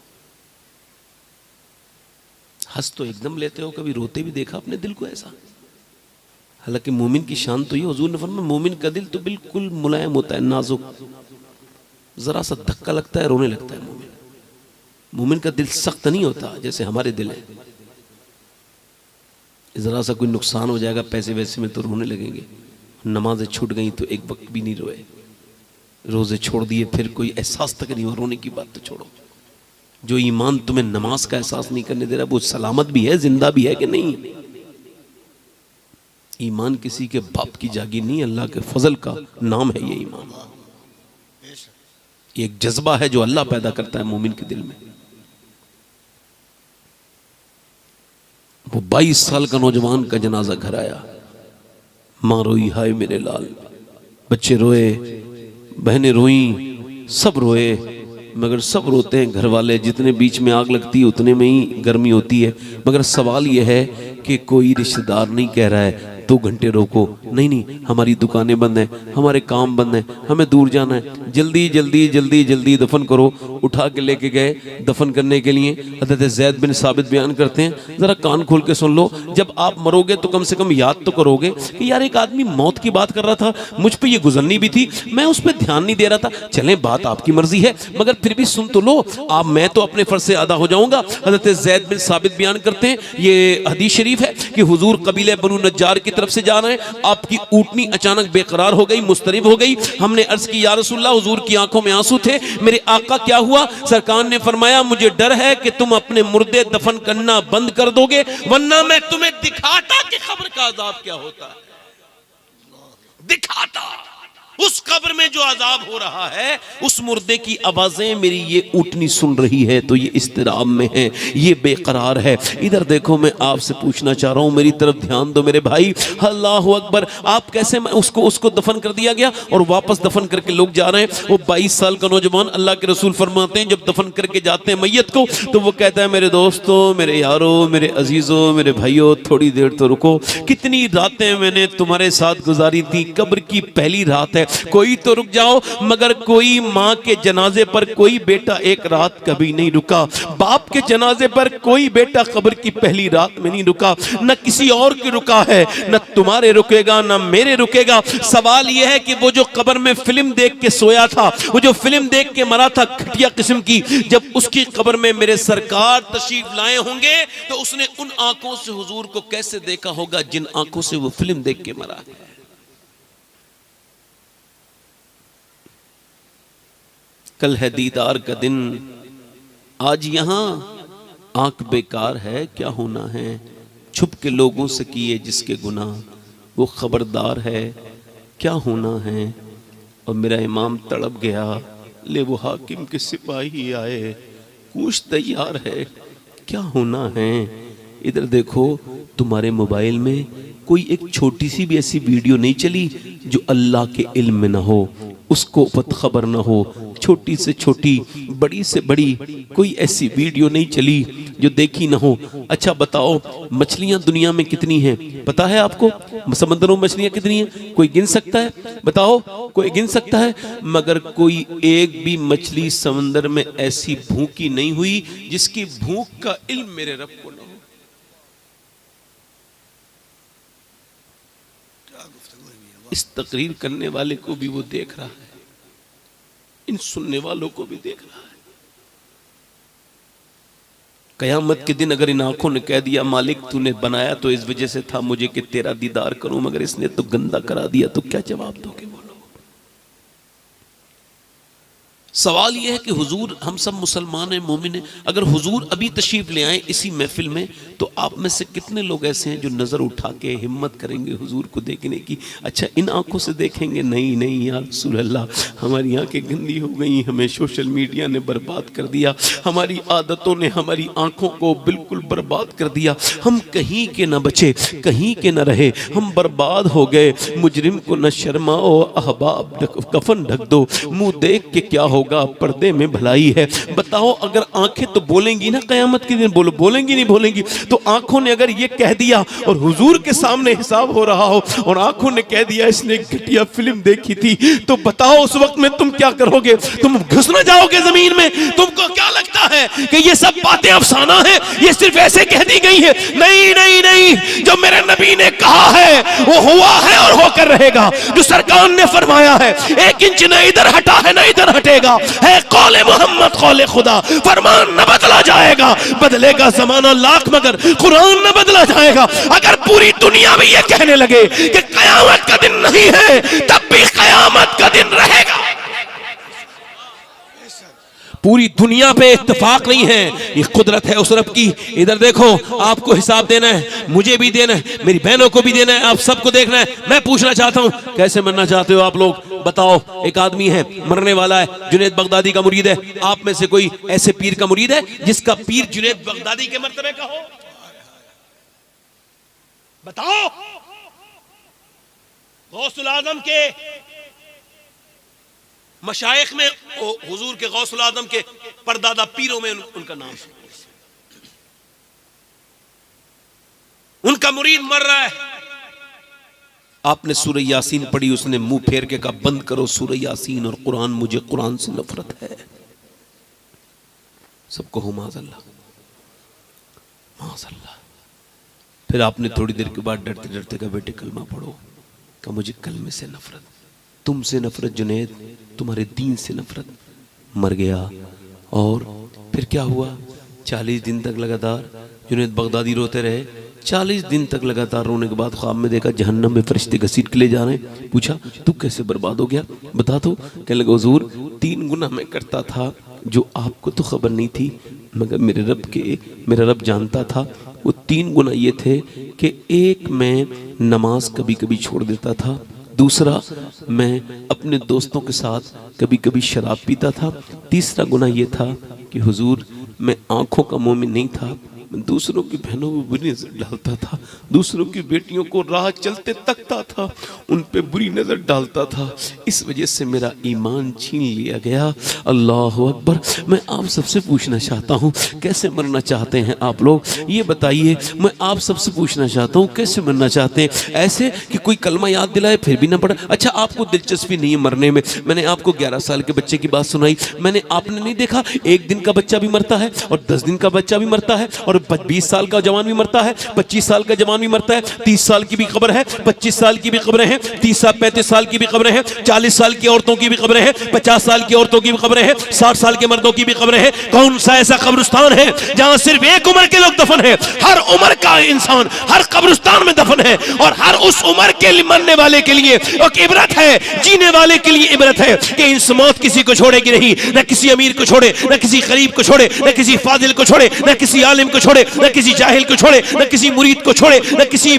हंस तो एकदम लेते हो, कभी रोते भी देखा अपने दिल को ऐसा? हालांकि मोमिन की शान तो ये, हुजूर ने फरमाया मोमिन का दिल तो बिल्कुल मुलायम होता है, नाजुक, जरा सा धक्का लगता है रोने लगता है। मोमिन का दिल सख्त नहीं होता जैसे हमारे दिल है, जरा सा कोई नुकसान हो जाएगा पैसे वैसे में तो रोने लगेंगे। नमाजें छूट गई तो एक वक्त भी नहीं रोए, रोजे छोड़ दिए फिर कोई एहसास तक नहीं हो, रोने की बात तो छोड़ो। जो ईमान तुम्हें नमाज का एहसास नहीं करने दे रहा वो सलामत भी है, जिंदा भी है कि नहीं? ईमान किसी के बाप की जागीर नहीं, अल्लाह के फजल का नाम है ये ईमान। ये एक जज्बा है जो अल्लाह पैदा करता है मोमिन के दिल में। वो 22 साल का नौजवान का जनाजा घर आया, माँ रोई हाय मेरे लाल, बच्चे रोए, बहनें रोई, सब रोए, मगर सब रोते हैं घर वाले, जितने बीच में आग लगती है उतने में ही गर्मी होती है। मगर सवाल यह है कि कोई रिश्तेदार नहीं कह रहा है 2 घंटे रोको, नहीं हमारी दुकानें बंद हैं, हमारे काम बंद हैं, हमें दूर जाना है, जल्दी जल्दी जल्दी जल्दी दफन करो। उठा के लेके गए दफन करने के लिए। हज़रत ज़ैद बिन साबित बयान करते हैं, ज़रा कान खोल के सुन लो, जब आप मरोगे तो कम से कम याद तो करोगे कि यार एक आदमी मौत की बात कर रहा था, मुझ पर यह गुजरनी भी थी, मैं उस पर ध्यान नहीं दे रहा था। चलें बात आपकी मर्जी है, मगर फिर भी सुन तो लो आप, मैं तो अपने फर्ज से अदा हो जाऊंगा। हज़रत ज़ैद बिन साबित बयान करते हैं, ये हदीस शरीफ है कि हुजूर कबीले बनु नज्जार की तरफ से जा रहे हैं, आपकी ऊँटनी अचानक बेकरार हो गई, मुस्तरिब हो गई। हमने अर्ज की या रसूलल्लाह, हुजूर की आंखों में आंसू थे, मेरे आका क्या हुआ? सरकार ने फरमाया मुझे डर है कि तुम अपने मुर्दे दफन करना बंद कर दोगे, वरना मैं तुम्हें दिखाता कि कब्र का अजाब क्या होता है, दिखाता। उस कब्र में जो अजाब हो रहा है, उस मुर्दे की आवाजें मेरी ये ऊँटनी सुन रही है, तो ये इस्तिराब में है, ये बेकरार है। इधर देखो, मैं आपसे पूछना चाह रहा हूं, मेरी तरफ ध्यान दो मेरे भाई। अल्लाह अकबर। आप कैसे, उसको दफन कर दिया गया और वापस दफन करके लोग जा रहे हैं। वो 22 साल का नौजवान, अल्लाह के रसूल फरमाते हैं जब दफन करके जाते हैं मैयत को, तो वो कहता है मेरे दोस्तों, मेरे यारों, मेरे अजीजों, मेरे भाइयों, थोड़ी देर तो रुको। कितनी रातें मैंने तुम्हारे साथ गुजारी थी, कब्र की पहली रात है, कोई तो रुक जाओ। मगर कोई माँ के जनाजे पर कोई बेटा एक रात कभी नहीं रुका, बाप के जनाजे पर कोई बेटा कब्र की पहली रात में नहीं रुका, न किसी और की रुका है, न तुम्हारे रुकेगा, न मेरे रुकेगा। सवाल यह है कि वो जो कब्र में फिल्म देख के सोया था, वो जो फिल्म देख के मरा था घटिया किस्म की, जब उसकी कब्र में मेरे सरकार तशरीफ लाए होंगे तो उसने उन आंखों से हुजूर को कैसे देखा होगा जिन आंखों से वो फिल्म देख के मरा है। कल है दीदार का दिन, आज यहाँ आंख बेकार है, क्या होना है, छुप के लोगों से किए जिसके गुनाह, वो खबरदार है, क्या होना है। और मेरा इमाम तड़प गया, ले वो हाकिम के सिपाही आए, पूछ तैयार है, क्या होना है। इधर देखो, तुम्हारे मोबाइल में कोई एक छोटी सी भी ऐसी वीडियो नहीं चली जो अल्लाह के इल्म में ना हो, उसको पत खबर ना हो। छोटी से छोटी, बड़ी से बड़ी कोई ऐसी वीडियो नहीं चली जो देखी ना हो। अच्छा बताओ, मछलियां दुनिया में कितनी हैं पता है आपको? समंदरों में मछलियां कितनी हैं? कोई गिन सकता है? बताओ, कोई गिन सकता है? मगर कोई एक भी मछली समंदर में ऐसी भूखी नहीं हुई जिसकी भूख का इल्म मेरे रब को ना हो। इस तकरीर करने वाले को भी वो देख रहा है, इन सुनने वालों को भी देख रहा है। कयामत के दिन अगर इन आंखों ने कह दिया मालिक तूने बनाया तो इस वजह से था मुझे कि तेरा दीदार करूं, मगर इसने तो गंदा करा दिया, तो क्या जवाब दोगे? बोलो। सवाल यह है कि हुजूर, हम सब मुसलमान हैं, मोमिन हैं, अगर हुजूर अभी तशरीफ ले आए इसी महफिल में, तो आप में से कितने लोग ऐसे हैं जो नजर उठा के हिम्मत करेंगे हुजूर को देखने की? अच्छा, इन आंखों से देखेंगे? नहीं नहीं या रसूल अल्लाह, हमारी आंखें गंदी हो गई, हमें सोशल मीडिया ने बर्बाद कर दिया, हमारी आदतों ने हमारी आंखों को बिल्कुल बर्बाद कर दिया, हम कहीं के न बचे, कहीं के न रहे, हम बर्बाद हो गए। मुजरिम को न शर्माओ अहबाब, कफन ढक दो, मुंह देख के क्या होगा, पर्दे में भलाई है। बताओ, अगर आंखें तो बोलेंगी ना कयामत के दिन, बोलो बोलेंगी नहीं बोलेंगी? तो आंखों ने अगर ये कह दिया और हुजूर के सामने हिसाब हो रहा हो और आंखों ने कह दिया इसने एक घटिया फिल्म देखी थी, तो बताओ उस वक्त में तुम क्या करोगे? तुम घुस ना जाओगे जमीन में? तुमको क्या लगता है कि ये सब बातें अफसाना है, ये सिर्फ ऐसे कह दी गई है? नहीं नहीं नहीं, जो मेरे नबी ने कहा है वो हुआ है और होकर रहेगा। जो सरकार ने फरमाया है, 1 इंच न इधर हटा है न इधर हटेगा, है कौले मोहम्मद कौले खुदा, फरमान न बदला जाएगा, बदलेगा जमाना लाख मगर कुरान न बदला जाएगा। अगर पूरी दुनिया में ये कहने लगे कि कयामत का दिन नहीं है, तब भी कयामत का दिन रहेगा। पूरी दुनिया पे इत्तेफाक नहीं है, ये कुदरत है उस रब की। इधर देखो, आपको हिसाब देना है, मुझे भी देना है, मेरी बहनों को भी देना है, आप सबको देखना है। मैं पूछना चाहता हूं, कैसे मरना चाहते हो आप लोग? बताओ। एक आदमी है, मरने वाला है, जुनैद बगदादी का मुरीद है। आप में से कोई ऐसे पीर का मुरीद है जिसका पीर जुनैद बगदादी के मर्तबे का हो? बताओ। गौसुल आजम के मशाइख में, हुजूर के गौसुल आजम के परदादा पीरों में उनका नाम है। उनका मुरीद मर रहा है, आपने सूरह यासीन पढ़ी, उसने मुंह फेर के कहा बंद करो सूरह यासीन और कुरान, मुझे कुरान से नफरत है। सबको हो माज़अल्लाह माज़अल्लाह। फिर आपने थोड़ी देर के बाद डरते डरते कहा बेटे कलमा पढ़ो। कहा मुझे कलमे से नफरत, तुमसे नफरत जुनैद, तुम्हारे दीन से नफरत। मर गया। और फिर क्या हुआ? 40 दिन तक लगातार जुनैद बगदादी रोते रहे। 40 दिन तक लगातार रोने के बाद ख्वाब में देखा जहन्नम में फरिश्ते घसीट के ले जा रहे हैं। पूछा तू कैसे बर्बाद हो गया, बता तो। कहने लगा हुजूर 3 गुनाह मैं करता था जो आपको तो खबर नहीं थी, मगर मेरा रब जानता था। वो 3 गुनाह ये थे कि एक, मैं नमाज कभी कभी छोड़ देता था, दूसरा मैं अपने दोस्तों के साथ कभी कभी शराब पीता था, तीसरा गुनाह ये था कि हुजूर मैं आंखों का मोमिन नहीं था, मैं दूसरों की बहनों में बुरी नजर डालता था, दूसरों की बेटियों को राह चलते तकता था, उन पे बुरी नजर डालता था, इस वजह से मेरा ईमान छीन लिया गया। अल्लाह अकबर। मैं आप सबसे पूछना चाहता हूँ कैसे मरना चाहते हैं आप लोग, ये बताइए। मैं आप सबसे पूछना चाहता हूँ कैसे मरना चाहते हैं? ऐसे कि कोई कलमा याद दिलाए फिर भी ना पढ़ा। अच्छा आपको दिलचस्पी नहीं है मरने में, मैंने आपको 11 साल के बच्चे की बात सुनाई। आपने नहीं देखा 1 दिन का बच्चा भी मरता है और 10 दिन का बच्चा भी मरता है और और 20 साल का जवान भी मरता है, 25 साल का जवान भी मरता है, 30 साल की भी खबर है, 25 साल की भी खबरें हैं, 35 साल की भी खबरें हैं, 40 साल की औरतों की भी खबरें हैं, 50 साल की औरतों की भी खबरें हैं, 60 साल के मर्दों की भी खबरें हैं। कौन सा ऐसा कब्रिस्तान है जहां सिर्फ एक उम्र के लोग दफन है? हर उम्र का इंसान हर कब्रिस्तान में दफन है, और हर उस उम्र के लिए मरने वाले के लिए एक इबरत है, जीने वाले के लिए इबरत है कि इंस मौत किसी को छोड़ेगी नहीं, न किसी अमीर को छोड़े, न किसी गरीब को छोड़े, न किसी फाजिल को छोड़े, न किसी आलिम को छोड़े, न किसी जाहिल को छोड़े, न किसी मुरीद को छोड़े, न किसी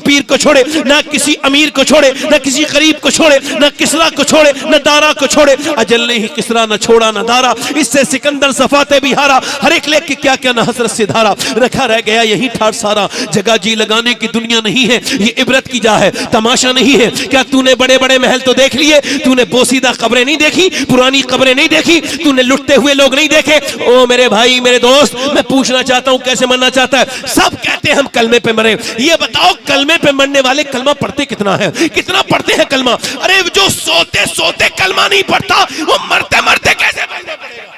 पीर को छोड़े, न किसी अमीर को छोड़े, न किसी गरीब को छोड़े, न किसरा को छोड़े, न दारा को छोड़े। अजल ने ही किसरा न छोड़ा न दारा, इससे सिकंदर सफाते भी हारा। हर एक लेख के क्या क्या न हसरत से धारा, रखा रह गया यही ठाठ सारा। जगह जी लगाने की दुनिया नहीं है, ये इबरत की जा है, तमाशा नहीं है। क्या तूने बड़े बड़े महल तो देख लिए, तूने बोसीदा कब्रें नहीं देखी, पुरानी कब्रें नहीं देखी, तूने लुटते हुए लोग नहीं देखे? ओ मेरे भाई मेरे दोस्त, मैं पूछना चाहता हूं कैसे मरना चाहता है? सब कहते हैं हम कलमे पे मरे। ये बताओ कलमे पे मरने वाले कलमा पढ़ते कितना है, कितना पढ़ते हैं कलमा? अरे जो सोते सोते कलमा नहीं पढ़ता वो मरते मरते कैसे पढ़ने पड़ेगा?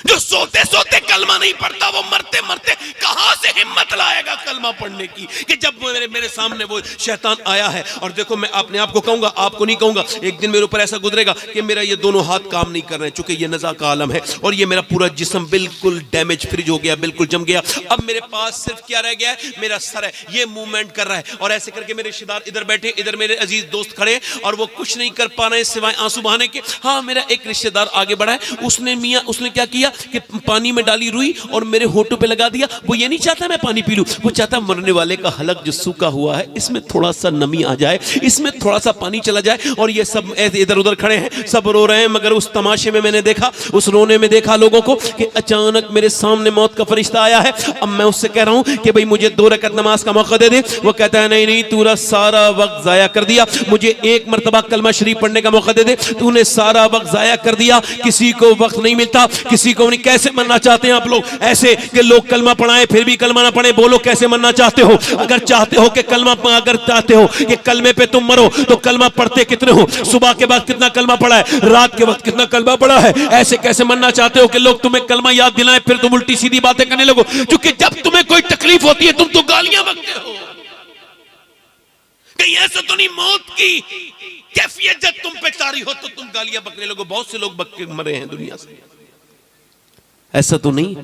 जो सोते सोते कलमा नहीं पढ़ता वो मरते मरते कहां से हिम्मत लाएगा कलमा पढ़ने की? कि जब मेरे सामने वो शैतान आया है, और देखो मैं अपने आप को कहूंगा, आपको नहीं कहूंगा, एक दिन मेरे ऊपर ऐसा गुजरेगा कि मेरा ये दोनों हाथ काम नहीं कर रहे हैं, चूंकि ये नज़ा का आलम है, और ये मेरा पूरा जिस्म बिल्कुल डैमेज फ्रिज हो गया, बिल्कुल जम गया। अब मेरे पास सिर्फ क्या रह गया है? मेरा सर है, ये मूवमेंट कर रहा है, और ऐसे करके मेरे रिश्तेदार इधर बैठे, इधर मेरे अजीज दोस्त खड़े, और वो कुछ नहीं कर पा रहे सिवाय आंसू बहाने के। हाँ, मेरा एक रिश्तेदार आगे बढ़ा है, उसने क्या किया कि पानी में डाली रुई और मेरे होठों पे लगा दिया। वो ये नहीं चाहता मैं पानी पी लूं, वो चाहता मरने वाले का हलक जो सूखा हुआ है इसमें थोड़ा सा नमी आ जाए, इसमें थोड़ा सा पानी चला जाए। और ये सब इधर उधर खड़े हैं, सब रो रहे हैं, मगर उस तमाशे में मैंने देखा, उस रोने में देखा लोगों को कि अचानक मेरे सामने मौत का फरिश्ता आया है। अब मैं उससे कह रहा हूं कि भाई मुझे 2 रकात नमाज का मौका दे दे। वो कहता है नहीं नहीं, तूने सारा वक्त जाया कर दिया, मुझे 1 मरतबा कलमा शरीफ पढ़ने का मौका दे दे, तूने सारा वक्त जाया कर दिया। किसी को वक्त नहीं मिलता, किसी को नहीं। कैसे मरना चाहते हैं आप लोग? ऐसे कि लोग कलमा पढ़ाएं फिर भी कलमा ना पढ़े। बोलो कैसे मरना चाहते हो? अगर चाहते हो कि कलमा, अगर चाहते हो कि कलमे पे तुम मरो तो कलमा पढ़ते कितने हो? सुबह के बाद कितना कलमा पढ़ा है, रात के वक्त कितना कलमा पढ़ा है? ऐसे कैसे मरना चाहते हो कि लोग तुम्हें कलमा याद दिलाएं फिर तुम उल्टी सीधी बातें करने लगो? क्योंकि जब तुम्हें कोई तकलीफ होती है तुम तो गालियां बकते हो। कहीं ऐसा तो नहीं मौत की कैफियत जब तुम पे तारी हो तो तुम गालियां बकने लगो? बहुत से लोग बक के मरे हैं दुनिया से, ऐसा तो नहीं।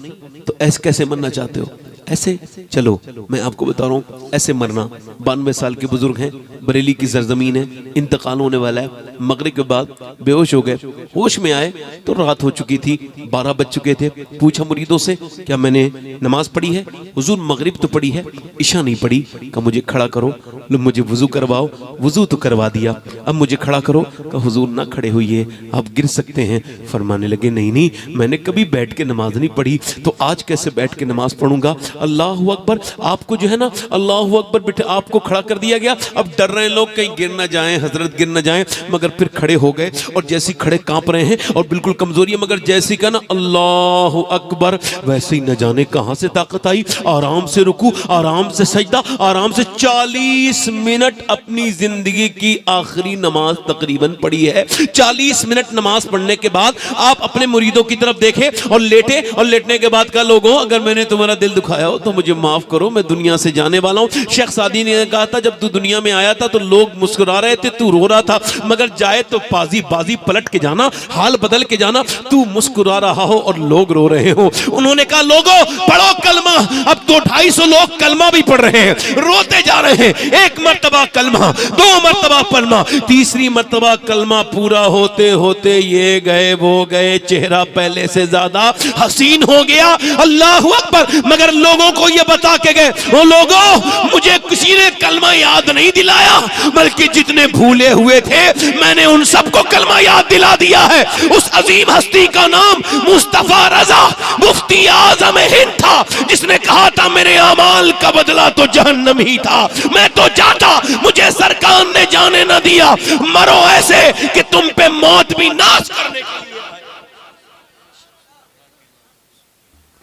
तो ऐसे कैसे मरना चाहते हो? ऐसे चलो मैं आपको बता रहा हूं ऐसे मरना। 92 साल के बुजुर्ग हैं, बरेली की सरजमीन है, इंतकाल होने वाला है। मगरिब के बाद बेहोश हो गए, होश में आए तो रात हो चुकी थी, 12 बज चुके थे। पूछा मुरीदों से क्या मैंने नमाज पढ़ी है? हुजूर मगरिब तो पढ़ी है, इशा नहीं पढ़ी। कहा मुझे खड़ा करो, लो मुझे वजू करवाओ। वजू तो करवा दिया, अब मुझे खड़ा करो। कहा हुजूर ना खड़े होइए, आप गिर सकते हैं। फरमाने लगे नहीं नहीं, मैंने कभी बैठ के नमाज नहीं पढ़ी, तो आज कैसे बैठ के नमाज पढ़ूंगा? अल्लाह अकबर। आपको जो है ना अल्लाह अकबर बिठा, आपको खड़ा कर दिया गया। अब डर रहे हैं लोग कहीं गिर ना जाएं, हजरत गिर ना जाएं, मगर फिर खड़े हो गए। और जैसे खड़े कांप रहे हैं और बिल्कुल कमजोरी है, मगर जैसे का ना अल्लाह अकबर, वैसे ही न जाने कहां से ताकत आई। आराम से रुकू, आराम से सजदा, आराम से 40 मिनट अपनी जिंदगी की आखिरी नमाज तकरीबन पढ़ी है। 40 मिनट नमाज पढ़ने के बाद आप अपने मुरीदों की तरफ देखे और लेटे, और लेटने के बाद कहा लोगों अगर मैंने तुम्हारा दिल दुखाया हो तो मुझे माफ करो, मैं दुनिया से जाने वाला हूं। शेख सादी ने कहा था जब तू दुनिया में आया था तो लोग मुस्कुरा रहे थे, तू रो रहा था, मगर जाए तो बाजी पलट के जाना, हाल बदल के जाना। तू मुस्कुरा रहा हो और लोग रो रहे हो। उन्होंने कहा लोगों पढ़ो कलमा। अब 200-250 लोग कलमा भी पढ़ रहे हैं, रोते जा रहे हैं। 1 मरतबा कलमा, 2 मरतबा कलमा, 3री मरतबा कलमा पूरा होते होते ये गए वो गए, चेहरा पहले से ज्यादा हसीन हो गया। अल्लाह अकबर। मगर लोगों को ये बता के गए, वो लोगों मुझे किसी ने कलमा याद नहीं दिलाया, बल्कि जितने भूले हुए थे मैंने उन सबको कलमा याद दिला दिया है। उस अजीम हस्ती का नाम मुस्तफा रजा मुफ्ती आजम हिंद था, जिसने कहा था मेरे अमाल का बदला तो जहन्नम ही था। मैं तो जाता, मुझे सरकार ने जाने न दिया। मरो ऐसे कि तुम पे मौत भी नाश करने के लिए।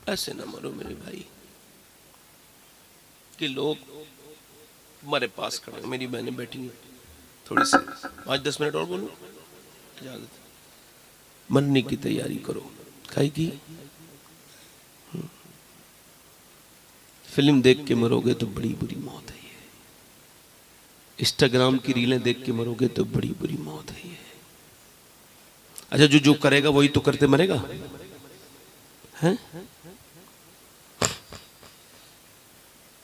ऐसे ना मरो मेरे भाई कि लोग तुम्हारे पास खड़े। मेरी बहनें बैठी हैं, थोड़ी सी 5-10 मिनट और बोलूं, इजाजत? मरने की तैयारी करो, खाएगी फिल्म देख के मरोगे तो बड़ी बुरी मौत है ये। इंस्टाग्राम की रीलें देख के मरोगे तो बड़ी बुरी मौत है ये। अच्छा, जो जो करेगा वही तो करते मरेगा, हैं?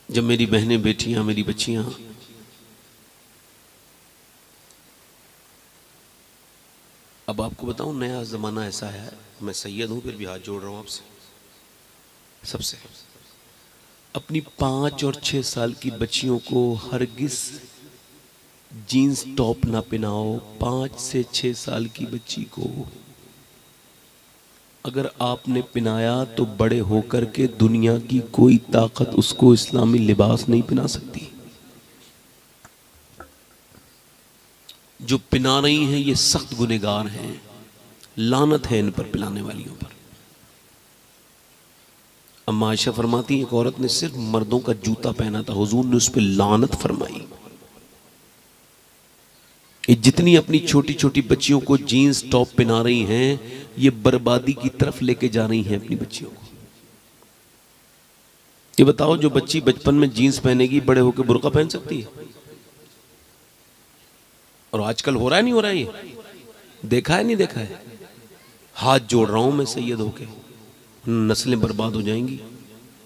जब मेरी बहनें, बेटियां, मेरी बच्चियां अब आपको बताऊं, नया जमाना ऐसा है, मैं सैयद हूं फिर भी हाथ जोड़ रहा हूं आपसे सबसे, अपनी 5 और 6 साल की बच्चियों को हरगिज जीन्स टॉप ना पहनाओ। 5 से 6 साल की बच्ची को अगर आपने पहनाया तो बड़े होकर के दुनिया की कोई ताकत उसको इस्लामी लिबास नहीं पहना सकती। जो पहना रही हैं ये सख्त गुनहगार हैं, लानत है इन पर, पिलाने वालियों पर। अम्मा आयशा फरमाती हैं, एक औरत ने सिर्फ मर्दों का जूता पहना था, हुजूर ने उस पर लानत फरमाई। ये जितनी अपनी छोटी छोटी बच्चियों को जीन्स टॉप पहना रही हैं, ये बर्बादी की तरफ लेके जा रही हैं अपनी बच्चियों को। ये बताओ, जो बच्ची बचपन में जीन्स पहनेगी बड़े होकर बुर्का पहन सकती है? और आजकल हो रहा है नहीं हो रहा है? ये देखा है नहीं देखा है? हाथ जोड़ रहा हूं मैं सैयद होके, नस्लें बर्बाद हो जाएंगी।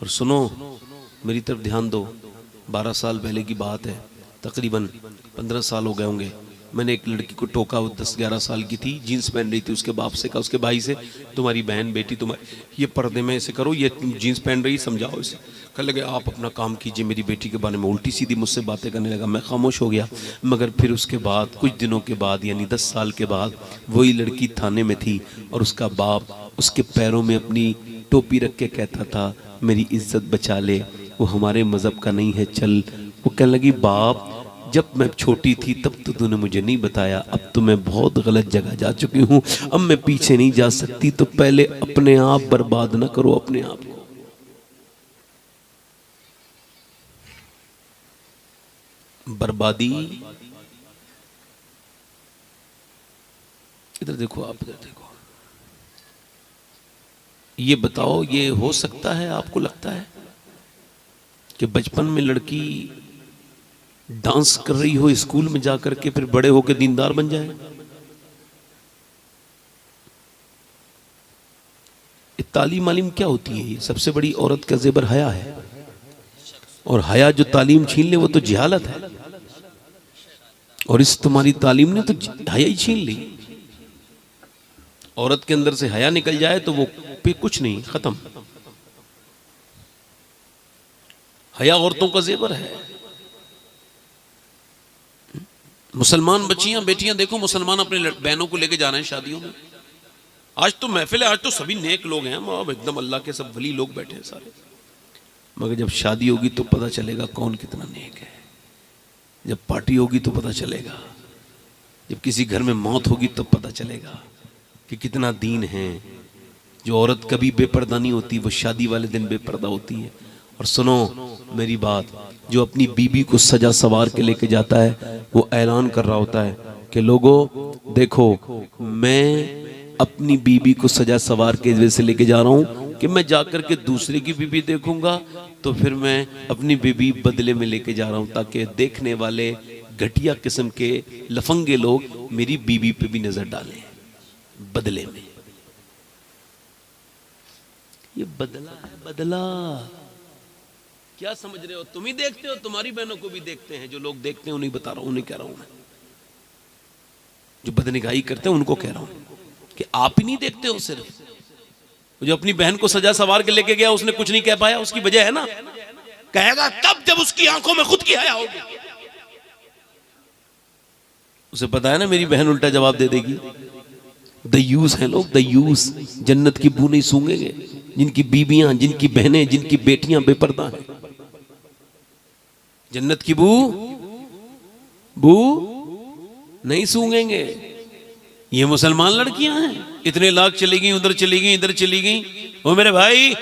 और सुनो, मेरी तरफ ध्यान दो, 12 साल पहले की बात है, तकरीबन 15 साल हो गए होंगे। मैंने एक लड़की को टोका, वो 10-11 साल की थी, जीन्स पहन रही थी। उसके बाप से कहा, उसके भाई से, तुम्हारी बहन बेटी तुम्हारी ये पर्दे में ऐसे करो, ये जीन्स पहन रही, समझाओ इसे। कहने लगे आप अपना काम कीजिए। मेरी बेटी के बारे में उल्टी सीधी मुझसे बातें करने लगा। मैं खामोश हो गया। मगर फिर उसके बाद कुछ दिनों के बाद, यानी 10 साल के बाद, वही लड़की थाने में थी और उसका बाप उसके पैरों में अपनी टोपी रख के कहता था, मेरी इज्जत बचा ले, वो हमारे मज़हब का नहीं है, चल। वो कहने लगी, बाप जब मैं छोटी थी तब तो तूने मुझे नहीं बताया, अब तो मैं बहुत गलत जगह जा चुकी हूँ, अब मैं पीछे नहीं जा सकती। तो पहले अपने आप बर्बाद ना करो अपने आप को। बर्बादी, इधर देखो आप, इधर देखो। ये बताओ, ये हो सकता है? आपको लगता है कि बचपन में लड़की डांस कर रही हो स्कूल में जाकर के, फिर बड़े होकर दीनदार बन जाए? तालीम वालीम क्या होती है? सबसे बड़ी औरत का जेबर हया है, और हया जो तालीम छीन ले वो तो जिहालत है। और इस तुम्हारी तालीम ने तो हया ही छीन ली। औरत के अंदर से हया निकल जाए तो वो पे कुछ नहीं, खत्म। हया औरतों का जेवर है। मुसलमान बच्चियां, बेटियां देखो, मुसलमान अपने बहनों को लेके जा रहे हैं शादियों में। आज तो महफिल है, आज तो सभी नेक लोग हैं, अब एकदम अल्लाह के सब वली लोग बैठे हैं सारे। मगर जब शादी होगी तो पता चलेगा कौन कितना नेक है। जब पार्टी होगी तो पता चलेगा। जब किसी घर में मौत होगी तब पता चलेगा कि कितना दीन है। जो औरत कभी बेपर्दा नहीं होती, वो शादी वाले दिन बेपर्दा होती है। और सुनो मेरी बात, जो अपनी बीबी को सजा सवार के लेके जाता है, वो ऐलान कर रहा होता है कि लोगों देखो, मैं अपनी बीबी को सजा सवार के वजह से लेके जा रहा हूं कि मैं जाकर के दूसरे की बीबी देखूंगा तो फिर मैं अपनी बीबी बदले में लेके जा रहा हूं, ताकि देखने वाले घटिया किस्म के लफंगे लोग मेरी बीबी पे भी नजर डालें बदले में। ये बदला है, बदला। क्या समझ रहे हो? तुम ही देखते हो, तुम्हारी बहनों को भी देखते हैं। जो लोग देखते हैं उन्हें बता रहा हूं, उन्हें कह रहा हूं मैं। जो बदनिगाही करते हैं उनको कह रहा हूं कि आप ही नहीं देखते हो। सिर्फ जो अपनी बहन को सजा सवार के लेके गया, उसने कुछ नहीं कह पाया, उसकी वजह है ना, कहेगा तब जब उसकी आंखों में खुद की हया होगी। उसे पता है ना मेरी बहन उल्टा जवाब दे देगी। दयूस हैं लोग, दयूस। जन्नत की बू नहीं सूंघेंगे जिनकी बीबियां, जिनकी बहनें, जिनकी बेटियां बेपर्दा हैं। जन्नत की बू नहीं सूंघेंगे। ये मुसलमान लड़कियां हैं, इतने लाख चली गई, उधर चली गई, इधर चली गई। वो मेरे भाई,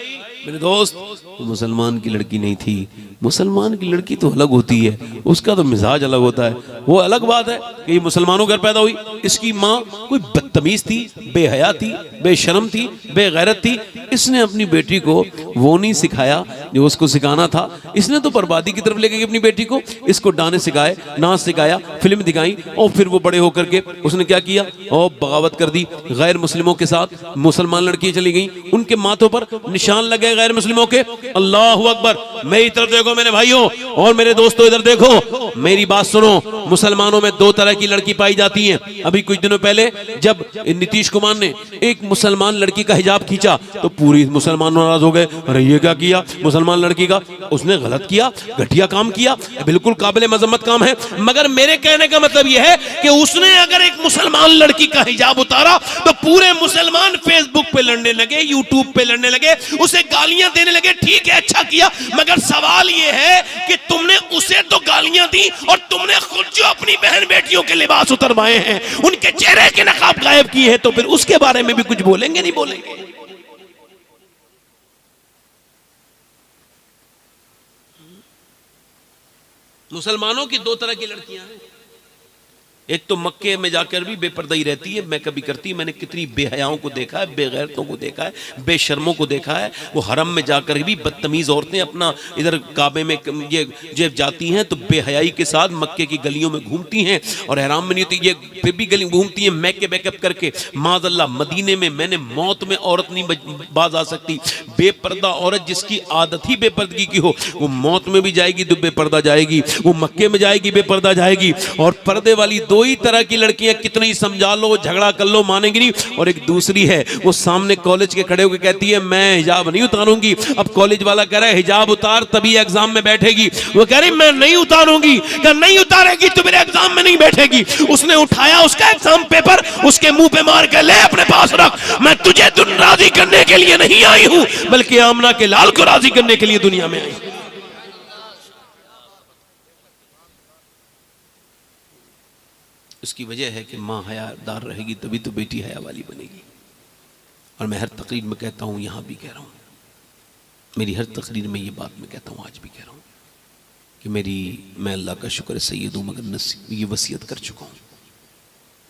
मेरे दोस्त, वो मुसलमान की लड़की नहीं थी। मुसलमान की लड़की तो अलग होती है, उसका तो मिजाज अलग होता है। वो अलग बात है कि ये मुसलमानों घर पैदा हुई, इसकी माँ कोई बदतमीज थी, बेहया थी, बेशर्म थी, बेगैरत थी। इसने अपनी बेटी को वो नहीं सिखाया जो उसको सिखाना था, इसने तो बर्बादी की तरफ लेके गई अपनी बेटी को। इसको गाने सिखाए, नाच सिखाया, फिल्म दिखाई, और फिर वो बड़े होकर के उसने क्या किया, और बगावत कर दी गैर मुस्लिमों के साथ। मुसलमान लड़कियां चली गई, उनके माथों पर निशान लगे गैर मुस्लिमों के। अल्लाह अकबर। मेरी तरफ देखो मेरे भाइयों और मेरे दोस्तों, इधर देखो, मेरी बात सुनो। मुसलमानों में दो तरह की लड़की पाई जाती है। अभी कुछ दिनों पहले जब नीतीश कुमार ने एक मुसलमान लड़की का हिजाब खींचा तो पूरी मुसलमान नाराज हो गए। अरे ये क्या किया मुसलमान लड़की का, उसने गलत किया, घटिया काम किया, बिल्कुल काबिल मजम्मत काम है। मगर मेरे कहने का मतलब यह है कि उसने अगर एक मुसलमान लड़की का हिजाब उतारा तो पूरे मुसलमान फेसबुक पे लड़ने लगे, यूट्यूब पे लड़ने लगे, उसे गालियां देने लगे। ठीक है, अच्छा किया, मगर सवाल यह है कि तुमने उसे तो गालियां दी और तुमने खुद जो अपनी बहन बेटियों के लिबास उतरवाए हैं, उनके चेहरे के नकाब गायब किए हैं, तो फिर उसके बारे में भी कुछ बोलेंगे नहीं बोलेंगे? मुसलमानों की दो तरह की लड़कियां हैं। एक तो मक्के में जाकर भी बेपर्दाई रहती है, मैं कभी करती, मैंने कितनी बेहयाओं को देखा है, बेगैरतों को देखा है, बेशर्मों को देखा है। वो हरम में जाकर भी बदतमीज औरतें अपना इधर काबे में ये जब जाती हैं तो बेहयाई के साथ मक्के की गलियों में घूमती हैं और हराम में नहीं होती, ये फिर भी गली घूमती हैं मैके बैकअप करके। माज़अल्लाह, मदीने में मैंने मौत में औरत नहीं बाज आ सकती। बेपर्दा औरत जिसकी आदत ही बेपर्दगी की हो, वो मौत में भी जाएगी तो बेपर्दा जाएगी, वो मक्के में जाएगी बेपर्दा जाएगी। और पर्दे वाली दो ही तरह की लड़कियां, कितनी ही समझा लो, झगड़ा कर लो, मानेंगी नहीं। और एक दूसरी है, वो सामने कॉलेज के खड़े होकर कहती है मैं हिजाब नहीं उतारूंगी। अब कॉलेज वाला कह रहा है हिजाब उतार तभी एग्जाम में बैठेगी, वो कह रही मैं नहीं उतारूंगी। क्या नहीं उतारेगी तो मेरे एग्जाम में नहीं बैठेगी। उसने उठाया उसका एग्जाम पेपर, उसके मुंह पे मार के ले अपने पास रख, मैं तुझे राजी करने के लिए नहीं आई हूं, बल्कि आमना के लाल को राजी करने के लिए दुनिया में आई। उसकी वजह है कि माँ हयादार रहेगी तभी तो बेटी हया वाली बनेगी। और मैं हर तकरीर में कहता हूँ, यहाँ भी कह रहा हूँ, मेरी हर तकरीर में ये बात मैं कहता हूँ, आज भी कह रहा हूँ कि मैं अल्लाह का शुक्र सैयद हूँ, मगर नसीब ये वसीयत कर चुका हूँ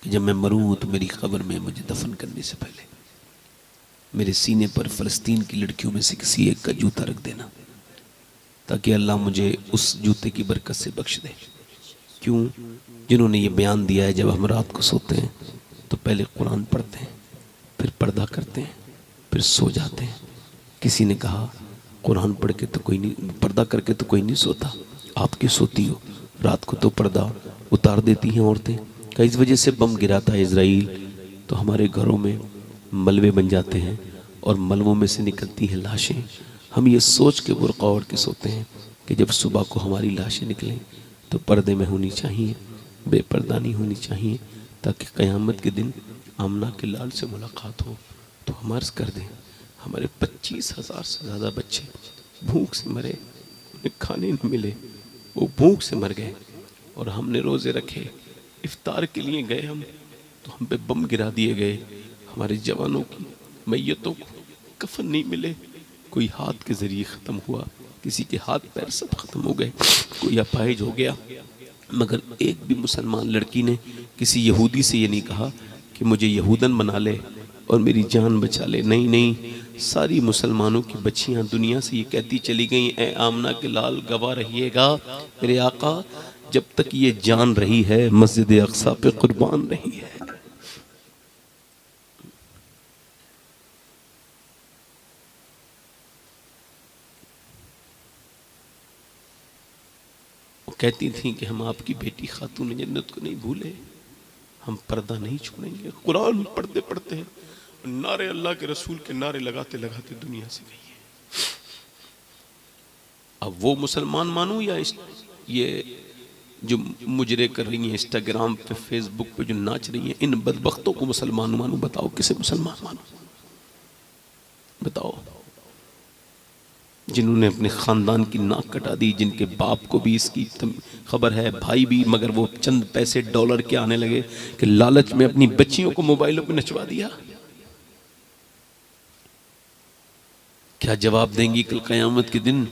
कि जब मैं मरूँ तो मेरी कब्र में मुझे दफन करने से पहले मेरे सीने पर फ़लस्तीन की लड़कियों में से किसी एक का जूता रख देना, ताकि अल्लाह मुझे उस जूते की बरकत से बख्श दे। क्यों? जिन्होंने ये बयान दिया है जब हम रात को सोते हैं तो पहले कुरान पढ़ते हैं, फिर पर्दा करते हैं, फिर सो जाते हैं। किसी ने कहा कुरान पढ़ के तो कोई नहीं, पर्दा करके तो कोई नहीं सोता, आप क्यों सोती हो? रात को तो पर्दा उतार देती हैं औरतें। क्या इस वजह से बम गिराता है इजराइल तो हमारे घरों में मलबे बन जाते हैं और मलबों में से निकलती हैं लाशें। हम ये सोच के बुर्का ओढ़ के सोते हैं कि जब सुबह को हमारी लाशें निकलें तो पर्दे में होनी चाहिए, बेपर्दा नहीं होनी चाहिए, ताकि क़यामत के दिन आमना के लाल से मुलाकात हो तो हम अर्ज़ कर दें हमारे 25,000 से ज़्यादा बच्चे भूख से मरे, उन्हें खाने न मिले, वो भूख से मर गए और हमने रोज़े रखे, इफ्तार के लिए गए हम तो हम पे बम गिरा दिए गए। हमारे जवानों की मैयतों को कफन नहीं मिले, कोई हाथ के ज़रिए ख़त्म हुआ, किसी के हाथ पैर सब ख़त्म हो गए, कोई अपाहिज हो गया। मगर एक भी मुसलमान लड़की ने किसी यहूदी से ये नहीं कहा कि मुझे यहूदन बना ले और मेरी जान बचा ले। नहीं नहीं, सारी मुसलमानों की बच्चियां दुनिया से ये कहती चली गई, ए आमना के लाल गवाह रहिएगा मेरे आका, जब तक ये जान रही है मस्जिद अक्सा पे कुर्बान रही है। कहती थी कि हम आपकी बेटी खातून जन्नत को नहीं भूले, हम पर्दा नहीं छोड़ेंगे। कुरान पढ़ते पढ़ते नारे अल्लाह के रसूल के नारे लगाते लगाते दुनिया से गई है। अब वो मुसलमान मानूं या ये जो मुजरे कर रही हैं इंस्टाग्राम पे फेसबुक पे जो नाच रही हैं, इन बदबख्तों को मुसलमान मानूं? बताओ किसे मुसलमान मानूं? बताओ। जिन्होंने अपने ख़ानदान की नाक कटा दी, जिनके बाप को भी इसकी खबर है, भाई भी, मगर वो चंद पैसे डॉलर के आने लगे कि लालच में अपनी बच्चियों को मोबाइलों पे नचवा दिया। क्या जवाब देंगी कल क़यामत के दिन?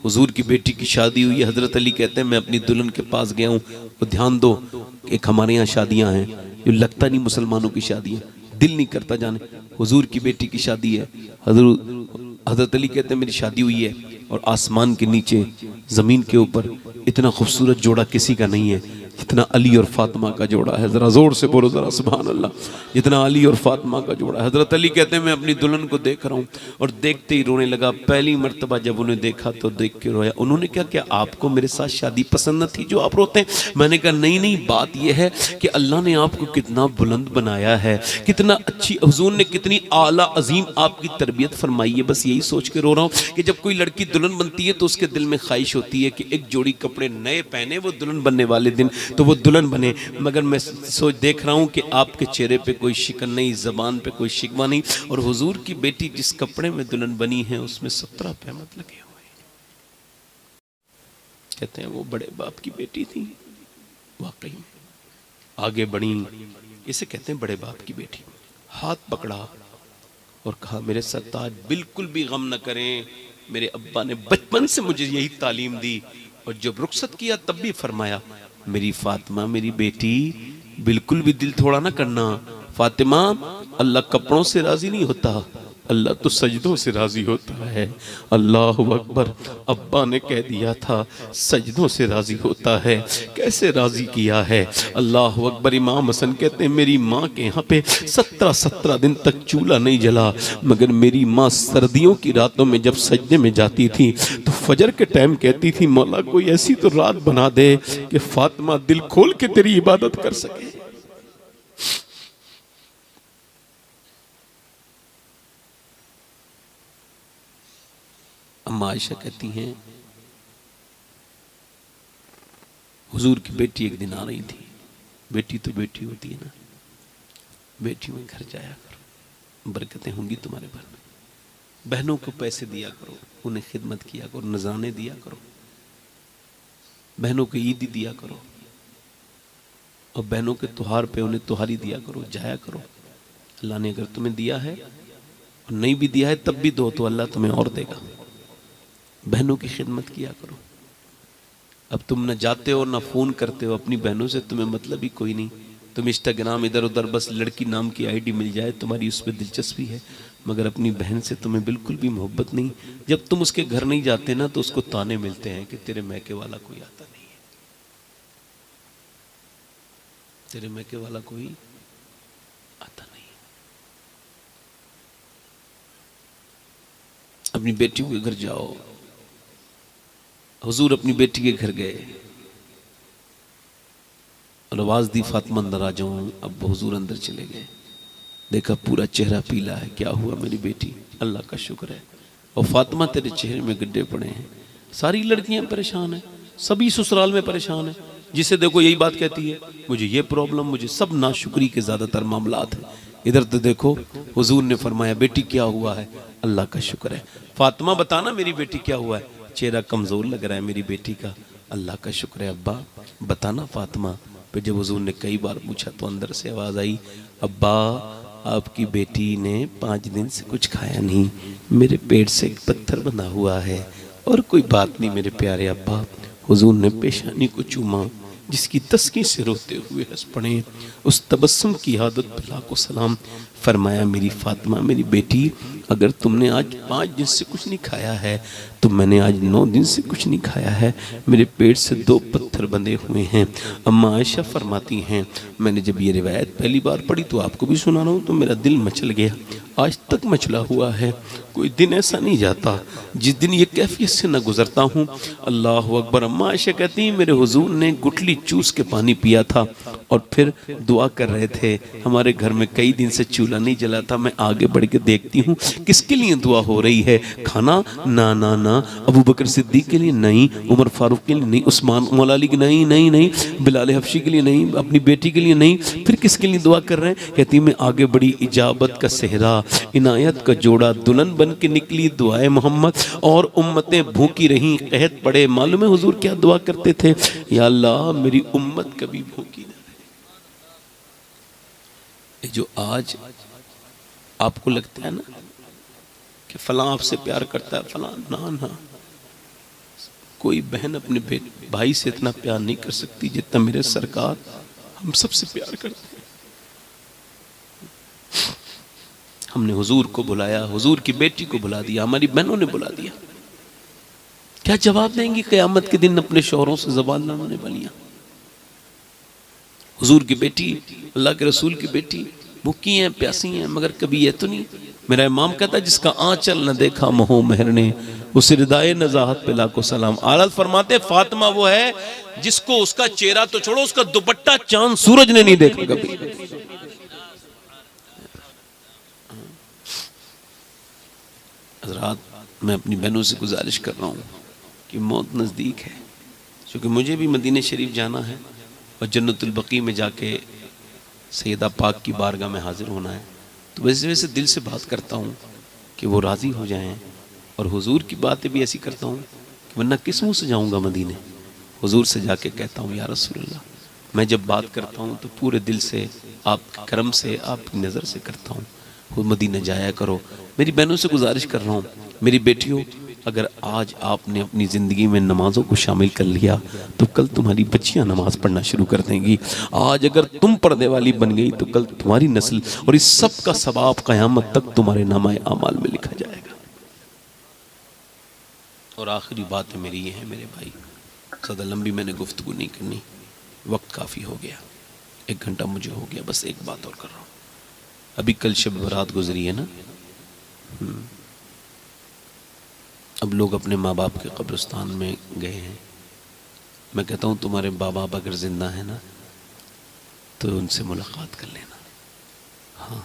हुजूर की बेटी की शादी हुई है, हज़रत अली कहते हैं मैं अपनी दुल्हन के पास गया हूँ, वो ध्यान दो, एक हमारे यहाँ शादियाँ हैं जो लगता नहीं मुसलमानों की शादियाँ, दिल नहीं करता जाने। हुजूर की बेटी की शादी है, हज़रत अली कहते हैं मेरी शादी हुई है, और आसमान के नीचे ज़मीन के ऊपर इतना खूबसूरत जोड़ा किसी का नहीं है जितना अली और फातिमा का जोड़ा है। ज़रा ज़ोर से बोलो ज़रा सुभान अल्लाह। जितना अली और फातिमा का जोड़ा। हज़रत अली कहते हैं मैं अपनी दुल्हन को देख रहा हूँ और देखते ही रोने लगा। पहली मर्तबा जब उन्हें देखा तो देख के रोया। उन्होंने क्या क्या आपको मेरे साथ शादी पसंद न थी जो आप रोते हैं? मैंने कहा नहीं नहीं, बात यह है कि अल्लाह ने आपको कितना बुलंद बनाया है, कितना अच्छी हुजूर ने कितनी आला अजीम आपकी तरबियत फरमाई है। बस यही सोच के रो रहा हूँ कि जब कोई लड़की दुल्हन बनती है तो उसके दिल में ख्वाहिश होती है कि एक जोड़ी कपड़े नए पहने, वो दुल्हन बनने वाले दिन तो वो दुल्हन बने। मगर मैं सोच देख रहा हूँ कि आपके चेहरे पे कोई शिकन नहीं, ज़बान पे कोई शिकवा नहीं, और हुजूर की बेटी जिस कपड़े में दुल्हन बनी है उसमें 17 पैमत लगे हुए हैं। कहते हैं वो बड़े बाप की बेटी थी। वाकई आगे बढ़ी, इसे कहते हैं बड़े बाप की बेटी। हाथ पकड़ा और कहा मेरे सरताज बिल्कुल भी गम न करें, मेरे अब्बा ने बचपन से मुझे यही तालीम दी, और जब रुखसत किया तब भी फरमाया मेरी फातिमा मेरी बेटी बिल्कुल भी दिल थोड़ा ना करना। फातिमा, अल्लाह कपड़ों से राजी नहीं होता, अल्लाह तो सजदों से राजी होता है। अल्लाह अकबर। अब्बा ने कह दिया था सजदों से राजी होता है। कैसे राजी किया है? अल्लाह अकबर। इमाम हसन कहते हैं मेरी माँ के यहाँ पे 17 दिन तक चूल्हा नहीं जला, मगर मेरी माँ सर्दियों की रातों में जब सजदे में जाती थी तो फजर के टाइम कहती थी मौला कोई ऐसी तो रात बना दे कि फातिमा दिल खोल के तेरी इबादत कर सके। अम्मा आयशा कहती हैं हुजूर की बेटी एक दिन आ रही थी। बेटी तो बेटी होती है ना, बेटी में घर जाया करो, बरकतें होंगी तुम्हारे घर में। बहनों को पैसे दिया करो, उन्हें खिदमत किया करो, नजराने दिया करो, बहनों को ईद दिया करो, और बहनों के त्योहार पे उन्हें त्योहारी दिया करो, जाया करो। अल्लाह ने अगर तुम्हें दिया है और नहीं भी दिया है तब भी दो तो अल्लाह तुम्हें और देगा। बहनों की खिदमत किया करो। अब तुम न जाते हो ना फ़ोन करते हो अपनी बहनों से, तुम्हें मतलब ही कोई नहीं। तुम इंस्टाग्राम इधर उधर बस लड़की नाम की आईडी मिल जाए तुम्हारी उस पर दिलचस्पी है, मगर अपनी बहन से तुम्हें बिल्कुल भी मोहब्बत नहीं। जब तुम उसके घर नहीं जाते ना तो उसको ताने मिलते हैं कि तेरे मैके वाला कोई आता नहीं है, तेरे मैके वाला कोई आता नहीं है। अपनी बेटी के घर जाओ। हुजूर अपनी बेटी के घर गए और आवाज़ दी फातिमा अंदर आ जाऊं। अब हुजूर अंदर चले गए, देखा पूरा चेहरा पीला है। क्या हुआ मेरी बेटी? अल्लाह का शुक्र है। और फातिमा तेरे चेहरे में गड्ढे पड़े हैं। सारी लड़कियां परेशान हैं, सभी ससुराल में परेशान है। जिसे देखो यही बात कहती है मुझे ये प्रॉब्लम, मुझे सब नाशुक्री के ज़्यादातर मामलात हैं। इधर तो देखो हुजूर ने फरमाया बेटी क्या हुआ है? अल्लाह का शुक्र है। फातिमा बताना मेरी बेटी क्या हुआ है? चेहरा कमज़ोर लग रहा है मेरी बेटी का। अल्लाह का शुक्र है। अब्बा बताना फातिमा। फिर जब हुजूर ने कई बार पूछा तो अंदर से आवाज़ आई अब्बा आपकी बेटी ने 5 दिन से कुछ खाया नहीं, मेरे पेट से एक पत्थर बंधा हुआ है और कोई बात नहीं मेरे प्यारे अब्बा। हुजूर ने पेशानी को चूमा, जिसकी तस्की से रोते हुए हंस पड़े। उस तबस्सुम की आदत पर लाखों सलाम। फरमाया मेरी फातिमा मेरी बेटी, अगर तुमने आज 5 दिन से कुछ नहीं खाया है तो मैंने आज 9 दिन से कुछ नहीं खाया है। मेरे पेट से 2 पत्थर बंधे हुए हैं। अम्मा आयशा फरमाती हैं मैंने जब ये रिवायत पहली बार पढ़ी तो आपको भी सुना रहा हूँ तो मेरा दिल मचल गया। आज तक मचला हुआ है, कोई दिन ऐसा नहीं जाता जिस दिन ये कैफियत से न गुजरता हूँ। अल्लाह अकबर। अम्मा आयशा कहती हैं मेरे हुजूर ने गुठली चूस के पानी पिया था और फिर दुआ कर रहे थे। हमारे घर में कई दिन से चूल्हा नहीं जला था। मैं आगे बढ़ के देखती हूँ किसके लिए दुआ हो रही है? खाना ना ना ना, अबू बकर सिद्दीक के लिए नहीं, उमर फारूक के लिए नहीं, उस्मान मौला अली के नहीं नहीं नहीं, बिलाल हफ्शी के लिए नहीं, अपनी बेटी के लिए नहीं, फिर किसके लिए दुआ कर रहे हैं? कहती मैं आगे बढ़ी, इजाबत का सेहरा, इनायत का जोड़ा, दुल्हन बन के निकली दुआए मोहम्मद, और उम्मतें भूखी रहीं, कहत पड़े। मालूम है हुजूर क्या दुआ करते थे? या अल्लाह मेरी उम्मत कभी भूखी ना रहे। जो आज आपको लगता है ना कि फलां आपसे प्यार करता है फलां, ना ना, कोई बहन अपने भाई से इतना प्यार नहीं कर सकती जितना मेरे सरकार हम सबसे प्यार करते हैं। हमने हुजूर को बुलाया, हुजूर की बेटी को बुला दिया, हमारी बहनों ने बुला दिया। क्या जवाब देंगी क़यामत के दिन अपने शौहरों से ज़बान लड़ाने वालियाँ? हुजूर की बेटी, अल्लाह के रसूल की बेटी, भूखी हैं, प्यासी हैं, मगर कभी ये तो नहीं। मेरा इमाम कहता है जिसका आंचल न देखा मोह मेहर ने, उस रिदाए नज़ाहत पे लाखों सलाम। आलत फरमाते फातिमा वो है जिसको उसका चेहरा तो छोड़ो, उसका दुपट्टा चांद सूरज ने नहीं देखा कभी। हज़रात, मैं अपनी बहनों से गुजारिश कर रहा हूँ कि मौत नज़दीक है, क्योंकि मुझे भी मदीने शरीफ जाना है और जन्नतुल बकी में जाके सैयदा पाक की बारगाह में हाजिर होना है। तो वैसे दिल से बात करता हूँ कि वो राज़ी हो जाएं, और हुजूर की बातें भी ऐसी करता हूँ कि वरना किस मुँह से जाऊँगा मदीने। हुजूर से जाके कहता हूँ या रसूल अल्लाह, मैं जब बात करता हूँ तो पूरे दिल से, आपके करम से, आपकी नज़र से करता हूँ, वो मदीना जाया करो। मेरी बहनों से गुजारिश कर रहा हूँ, मेरी बेटियों, अगर आज आपने अपनी ज़िंदगी में नमाज़ों को शामिल कर लिया तो कल तुम्हारी बच्चियां नमाज पढ़ना शुरू कर देंगी। आज अगर तुम पढ़ने वाली बन गई तो कल तुम्हारी नस्ल, और इस सब का सवाब क़यामत तक तुम्हारे नामाए आमाल में लिखा जाएगा। और आखिरी बात मेरी ये है मेरे भाई, ज़्यादा लंबी मैंने गुफ्तगू नहीं करनी, वक्त काफ़ी हो गया, 1 घंटा मुझे हो गया। बस एक बात और कर रहा हूँ। अभी कल शब बरात गुजरी है ना, अब लोग अपने माँ बाप के कब्रिस्तान में गए हैं। मैं कहता हूँ तुम्हारे माँ बाप अगर ज़िंदा है ना तो उनसे मुलाकात कर लेना। हाँ,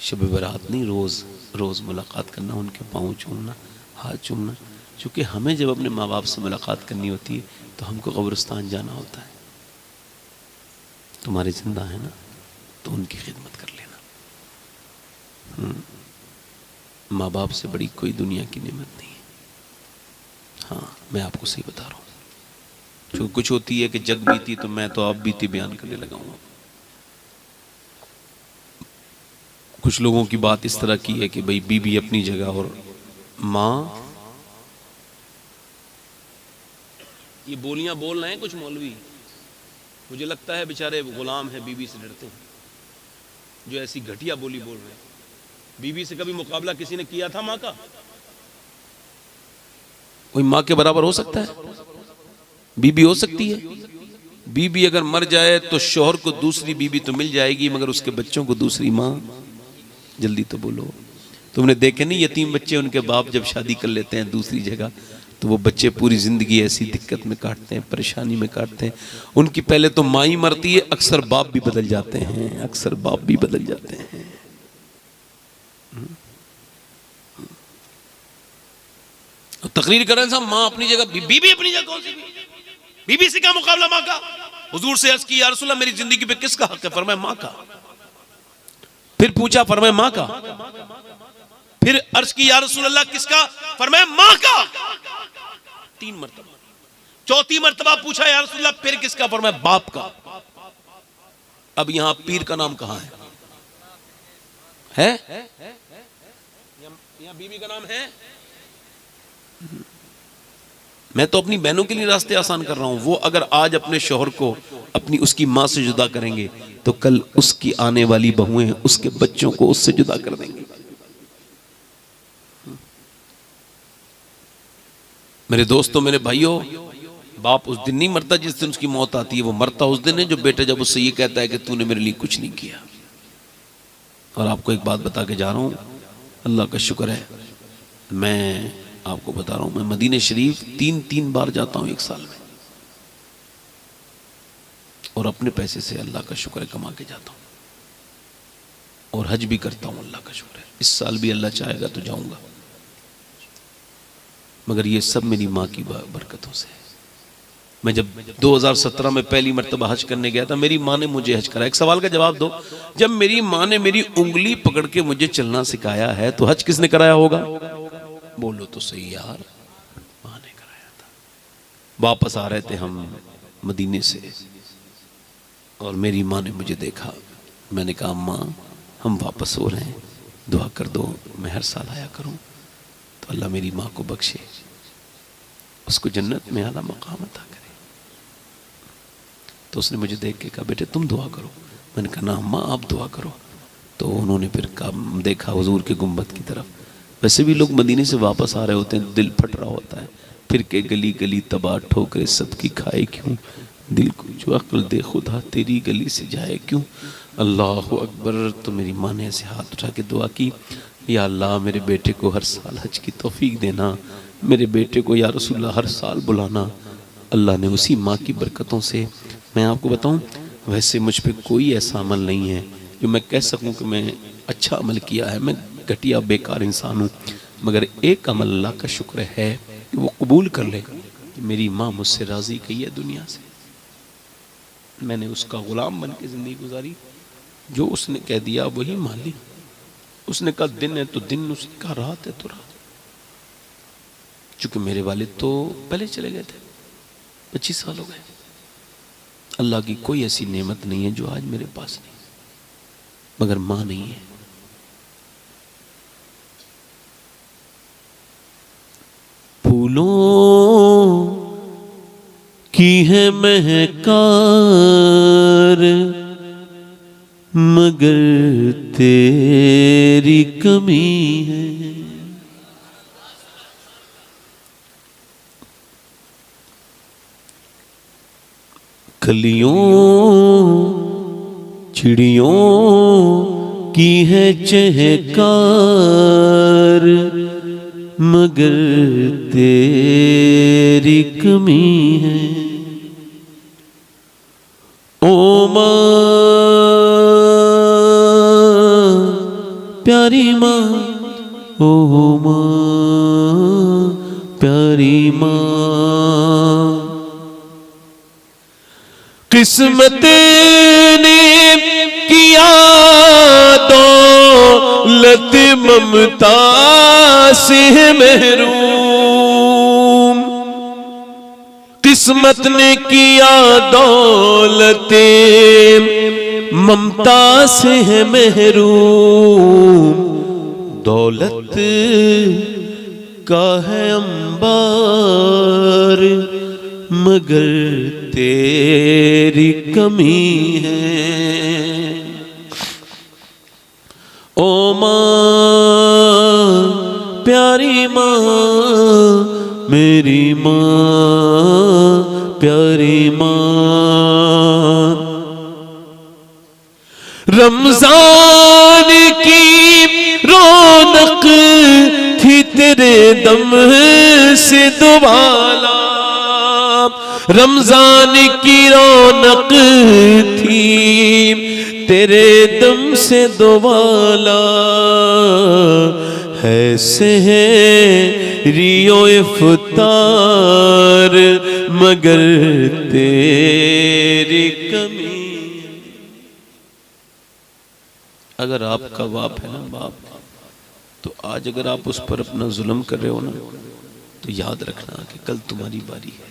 शब बरात नहीं, रोज़ रोज़ मुलाकात करना, उनके पाँव चूमना, हाथ चूमना। क्योंकि हमें जब अपने माँ बाप से मुलाकात करनी होती है तो हमको कब्रिस्तान जाना होता है। तुम्हारे ज़िंदा है ना तो उनकी खिदमत कर लेना। माँ बाप से बड़ी कोई दुनिया की नेमत नहीं है। हाँ, मैं आपको सही बता रहा हूँ। जो कुछ होती है कि जग बीती तो मैं तो आप बीती बयान करने लगा हूँ। कुछ लोगों की बात इस तरह की है कि भाई बीबी अपनी जगह और माँ, ये बोलियां बोल रहे हैं कुछ मौलवी, मुझे लगता है बेचारे गुलाम है, बीबी से डरते हैं जो ऐसी घटिया बोली बोल रहे हैं। बीबी से कभी मुकाबला किसी ने किया था माँ का? कोई माँ के बराबर हो सकता है? बीबी हो सकती है। बीबी अगर मर जाए तो शौहर को दूसरी बीबी तो मिल जाएगी, मगर उसके बच्चों को दूसरी माँ। जल्दी तो बोलो। तुमने देखे नहीं यतीम बच्चे, उनके बाप जब शादी कर लेते हैं दूसरी जगह तो वो बच्चे पूरी जिंदगी ऐसी दिक्कत में काटते हैं, परेशानी में काटते हैं। उनकी पहले तो माँ ही मरती है, अक्सर बाप भी बदल जाते हैं, अक्सर बाप भी बदल जाते हैं। तकरीर कर रहे हैं साहब, माँ अपनी जगह, बीबी अपनी जगह। कौन सी बीबी से क्या मुकाबला माँ का? हुजूर से अर्ज की या रसूल अल्लाह, मेरी जिंदगी पे किसका हक है? फरमाया माँ का। फिर पूछा, फरमाया माँ का। फिर अर्ज की या रसूल अल्लाह किसका? फरमाया माँ का। 3 मरतबा। चौथी मरतबा पूछा या रसूल अल्लाह फिर किसका? फरमाया बाप का। अब यहां पीर का नाम कहां है? यहां बीबी का नाम है? मैं तो अपनी बहनों के लिए रास्ते आसान कर रहा हूं। वो अगर आज अपने शौहर को अपनी उसकी मां से जुदा करेंगे तो कल उसकी आने वाली बहुएं उसके बच्चों को उससे जुदा कर देंगे। मेरे दोस्तों, मेरे भाइयों, बाप उस दिन नहीं मरता जिस दिन उसकी मौत आती है, वो मरता उस दिन है जो बेटा जब उससे ये कहता है कि तूने मेरे लिए कुछ नहीं किया। और आपको एक बात बता के जा रहा हूं, अल्लाह का शुक्र है, मैं आपको बता रहा हूं, मैं मदीने शरीफ 3 बार जाता हूं 1 साल में, और अपने पैसे से अल्लाह का शुक्र है कमा के जाता हूं, और हज भी करता हूं, अल्लाह का शुक्र है। इस साल भी अल्लाह चाहेगा तो जाऊंगा, मगर ये सब मेरी माँ की बरकतों से है। मैं जब 2017 में पहली मर्तबा हज करने गया था, मेरी माँ ने मुझे हज कराया। एक सवाल का जवाब दो, जब मेरी माँ ने मेरी उंगली पकड़ के मुझे चलना सिखाया है तो हज किसने कराया होगा? बोलो तो सही यार, माँ ने कराया था। वापस आ रहे थे हम मदीने से और मेरी माँ ने मुझे देखा। मैंने कहा माँ, हम वापस हो रहे हैं, दुआ कर दो मैं हर साल आया करूं। तो अल्लाह मेरी माँ को बख्शे, उसको जन्नत में आला मकाम अता करे। तो उसने मुझे देख के कहा बेटे तुम दुआ करो। मैंने कहा ना अम्मा आप दुआ करो। तो उन्होंने फिर देखा हुजूर के गुंबद की तरफ। वैसे भी लोग मदीने से वापस आ रहे होते हैं, दिल फट रहा होता है, फिर के गली गली तबाह ठोकरे सबकी खाए क्यों, दिल को जो अक्ल दे खुदा तेरी गली से जाए क्यों। अल्लाह अकबर। तो मेरी माँ ने ऐसे हाथ उठा के दुआ की, या अल्लाह मेरे बेटे को हर साल हज की तौफीक देना, मेरे बेटे को या रसूलल्लाह हर साल बुलाना। अल्लाह ने उसी माँ की बरकतों से, मैं आपको बताऊं वैसे मुझ पे कोई ऐसा अमल नहीं है जो मैं कह सकूं कि मैं अच्छा अमल किया है, मैं घटिया बेकार इंसान हूँ, मगर एक अमल अल्लाह का शुक्र है कि वो कबूल कर ले कि मेरी माँ मुझसे राज़ी गई है दुनिया से। मैंने उसका ग़ुलाम बन के ज़िंदगी गुजारी, जो उसने कह दिया वही मान ली। उसने कहा दिन है तो दिन, उसने कहा रात है तो रात। चूँकि मेरे वालिद तो पहले चले गए थे, 25 साल हो गए। अल्लाह की कोई ऐसी नेमत नहीं है जो आज मेरे पास नहीं, मगर माँ नहीं है। फूलों की है महकार मगर तेरी कमी है। कलियों चिड़ियों की है चहकार मगर तेरी कमी है। ओ माँ प्यारी माँ, ओ माँ प्यारी माँ, किस्मत ने किया दौलत ममता से महरूम, किस्मत ने किया दौलत ममता से है महरूम। दौलत का है अंबार मगर तेरी कमी है। ओ माँ प्यारी माँ, मेरी माँ प्यारी माँ, रमजान की रौनक थी तेरे दम से दुबाला, रमजान की रौनक थी तेरे दम से दोबाला। है सहरियो इफ्तार मगर तेरी कमी। अगर आपका बाप है ना बाप, तो आज अगर आप उस पर अपना जुल्म कर रहे हो ना, तो याद रखना कि कल तुम्हारी बारी है।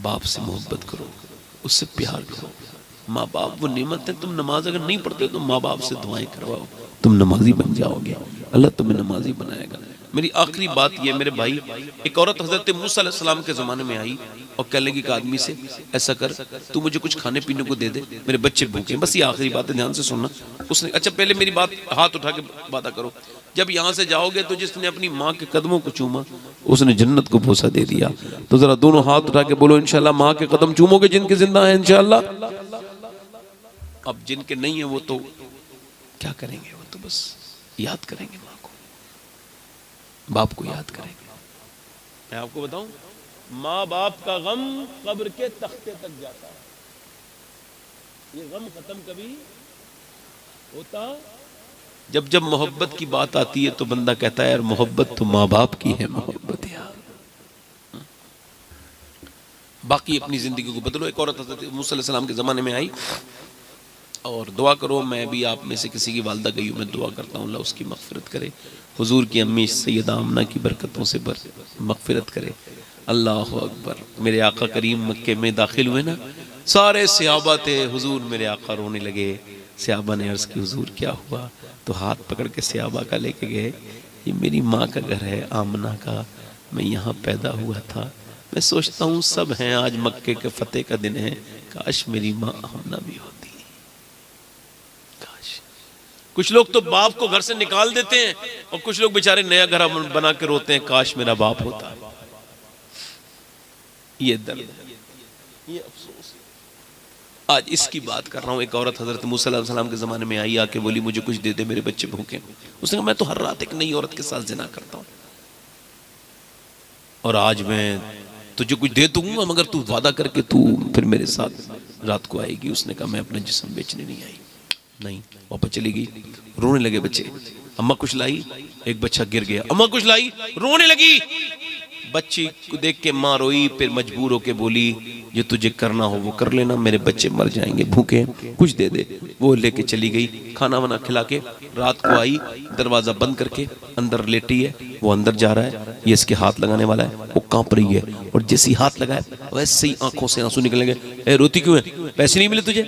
बाप से मोहब्बत करो, उससे प्यार करो। माँ बाप वो नेमत है। तुम नमाज अगर नहीं पढ़ते तो माँ बाप से दुआएं करवाओ, तुम नमाजी बन जाओगे, अल्लाह तुम्हें नमाजी बनाएगा। मेरी आखिरी बात ये मेरे भाई, एक औरत हजरत मूसा अलैहिस्सलाम के ज़माने में आई और कहने लगी कि आदमी से ऐसा कर, तू मुझे कुछ खाने पीने को दे दे, मेरे बच्चे भूखे हैं। बस ये आखिरी बात है, ध्यान से सुनना। उसने अच्छा पहले मेरी बात हाथ उठा के वादा करो, जब यहाँ से जाओगे तो जिसने अपनी माँ के कदमों को चूमा उसने जन्नत को भूसा दे दिया। तो जरा दोनों हाथ उठा के बोलो इंशाल्लाह माँ के कदम चूमोगे जिनके जिंदा है इंशाल्लाह। अब जिनके नहीं है वो तो क्या करेंगे, वो तो बस याद करेंगे माँ को, बाप को याद करेंगे। मैं आपको बताऊं, माँ बाप का गम कब्र के तख्ते तक जाता है। ये गम खत्म कभी होता जब जब मोहब्बत की बात आती है तो बंदा कहता है यार मोहब्बत तो माँ बाप की है मोहब्बत यार। बाकी अपनी जिंदगी को बदलो। एक औरत हज़रत मूसा अलैहिस्सलाम के ज़माने में आई और दुआ करो, मैं भी आप में से किसी की वालदा गई हूँ, मैं दुआ करता हूँ अल्लाह उसकी मग़फ़िरत करे, हुजूर की अम्मी सैयदा आमना की बरकतों से मग़फ़िरत करे। अल्लाह अकबर। मेरे आका करीम मक्के में दाखिल हुए ना, सारे सहाबा थे, हुजूर मेरे आका रोने लगे। सहाबा ने अर्ज़ की हुजूर क्या हुआ? तो हाथ पकड़ के सहाबा का लेके गए, ये मेरी माँ का घर है आमना का, मैं यहाँ पैदा हुआ था, मैं सोचता हूँ सब हैं, आज मक्के के फतेह का दिन है, काश मेरी माँ आमना भी होती। काश। कुछ लोग तो बाप को घर से निकाल देते हैं और कुछ लोग बेचारे नया घर बना के रोते हैं, काश मेरा बाप होता। ये दर्द है, ये अफसोस है। आज इसकी बात कर रहा हूँ। एक औरत हजरत मूसा अलैहिस्सलाम के ज़माने में आई, आके बोली मुझे कुछ दे दे, मेरे बच्चे भूखे। उसने कहा मैं तो हर रात एक नई औरत के साथ जिना करता हूँ और आज मैं तुझे कुछ दे दूंगा मगर तू वादा करके तू फिर मेरे साथ रात को आएगी। उसने कहा मैं अपना जिस्म बेचने नहीं आई। नहीं, वापस चली गई। रोने लगे बच्चे। अम्मा कुछ लाई, एक बच्चा गिर गया। अम्मा कुछ लाई, रोने लगी। बच्ची को देख के माँ रोई, फिर मजबूर होके बोली जो तुझे करना हो वो कर लेना, मेरे बच्चे मर जाएंगे भूखे, कुछ दे दे। वो लेके चली गई, खाना वाना खिला के रात को आई, दरवाजा बंद करके अंदर लेटी है। वो अंदर जा रहा है, ये इसके हाथ लगाने वाला है, वो कांप रही है और जैसे ही हाथ लगाए वैसे ही आंखों से आंसू निकलने लगे। ए रोती क्यों है? पैसे नहीं मिले तुझे?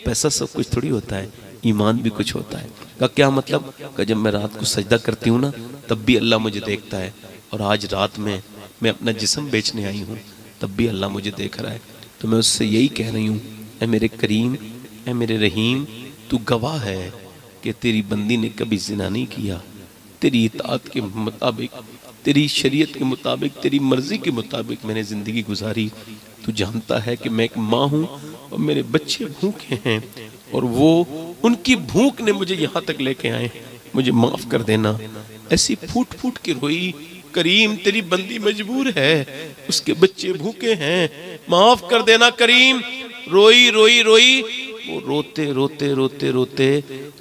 पैसा सब कुछ थोड़ी होता है, ईमान भी कुछ होता है। का क्या मतलब? का जब मैं रात को सजदा करती हूँ ना तब भी अल्लाह मुझे देखता है, और आज रात में मैं अपना जिस्म बेचने आई हूँ तब भी अल्लाह मुझे देख रहा है। तो मैं उससे यही कह रही हूँ, ऐ मेरे करीम, ऐ मेरे रहीम, तू गवाह है कि तेरी बंदी ने कभी जिना नहीं किया। तेरी इताअत के मुताबिक, तेरी शरीयत के मुताबिक, तेरी मर्जी के मुताबिक मैंने ज़िंदगी गुजारी। तू जानता है कि मैं एक माँ हूँ और मेरे बच्चे भूखे हैं और वो उनकी भूख ने मुझे यहाँ तक लेके आए, मुझे माफ़ कर देना। ऐसी फूट फूट के रोई, करीम तेरी बंदी मजबूर है, उसके बच्चे भूखे हैं, माफ कर देना करीम। रोई रोई रोई, वो रोते रोते रोते रोते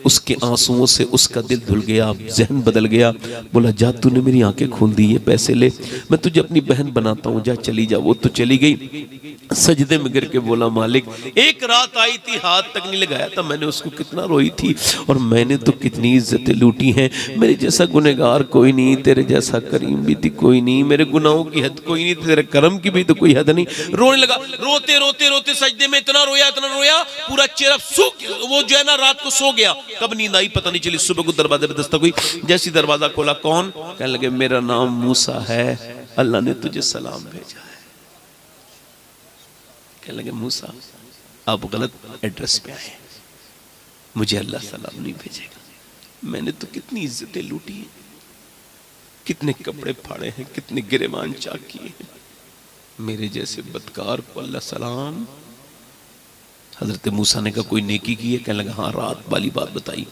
उसके आंसुओं से उसका दिल धुल गया, जहन बदल गया। बोला जा तूने मेरी आंखें खोल दी, ये पैसे ले, मैं तुझे अपनी बहन बनाता हूँ, जा चली जा। वो तो चली गई। सजदे में गिर के बोला मालिक, एक रात आई थी, हाथ तक नहीं लगाया था, मैंने उसको कितना रोई थी और मैंने तो कितनी इज्जतें लूटी हैं। मेरे जैसा गुनहगार कोई नहीं, तेरे जैसा करीम भी थी कोई नहीं, मेरे गुनाहों की हद कोई नहीं, तेरे करम की भी तो कोई हद नहीं। रोने लगा। रोते रोते रोते सजदे में इतना रोया पूरा चेहरा सूख, वो जो है ना रात को सो गया। कब नींद आई पता नहीं चली। सुबह को दरवाजे पे दस्तक हुई, जैसी दरवाजा खोला, कौन? कहने लगे मेरा नाम मूसा है, अल्लाह ने तुझे सलाम भेजा है। कहने लगे मूसा आप गलत एड्रेस पे आए, मुझे अल्लाह सलाम नहीं भेजेगा। मैंने तो कितनी इज्जतें लूटी हैं, कितने कपड़े फाड़े हैं, कितने गिरेबान चाक किए हैं, मेरे जैसे बदकार को अल्लाह सलाम। हजरत मूसा ने कहा कोई नेकी की है? कहने लगा हाँ, रात वाली बात बताई।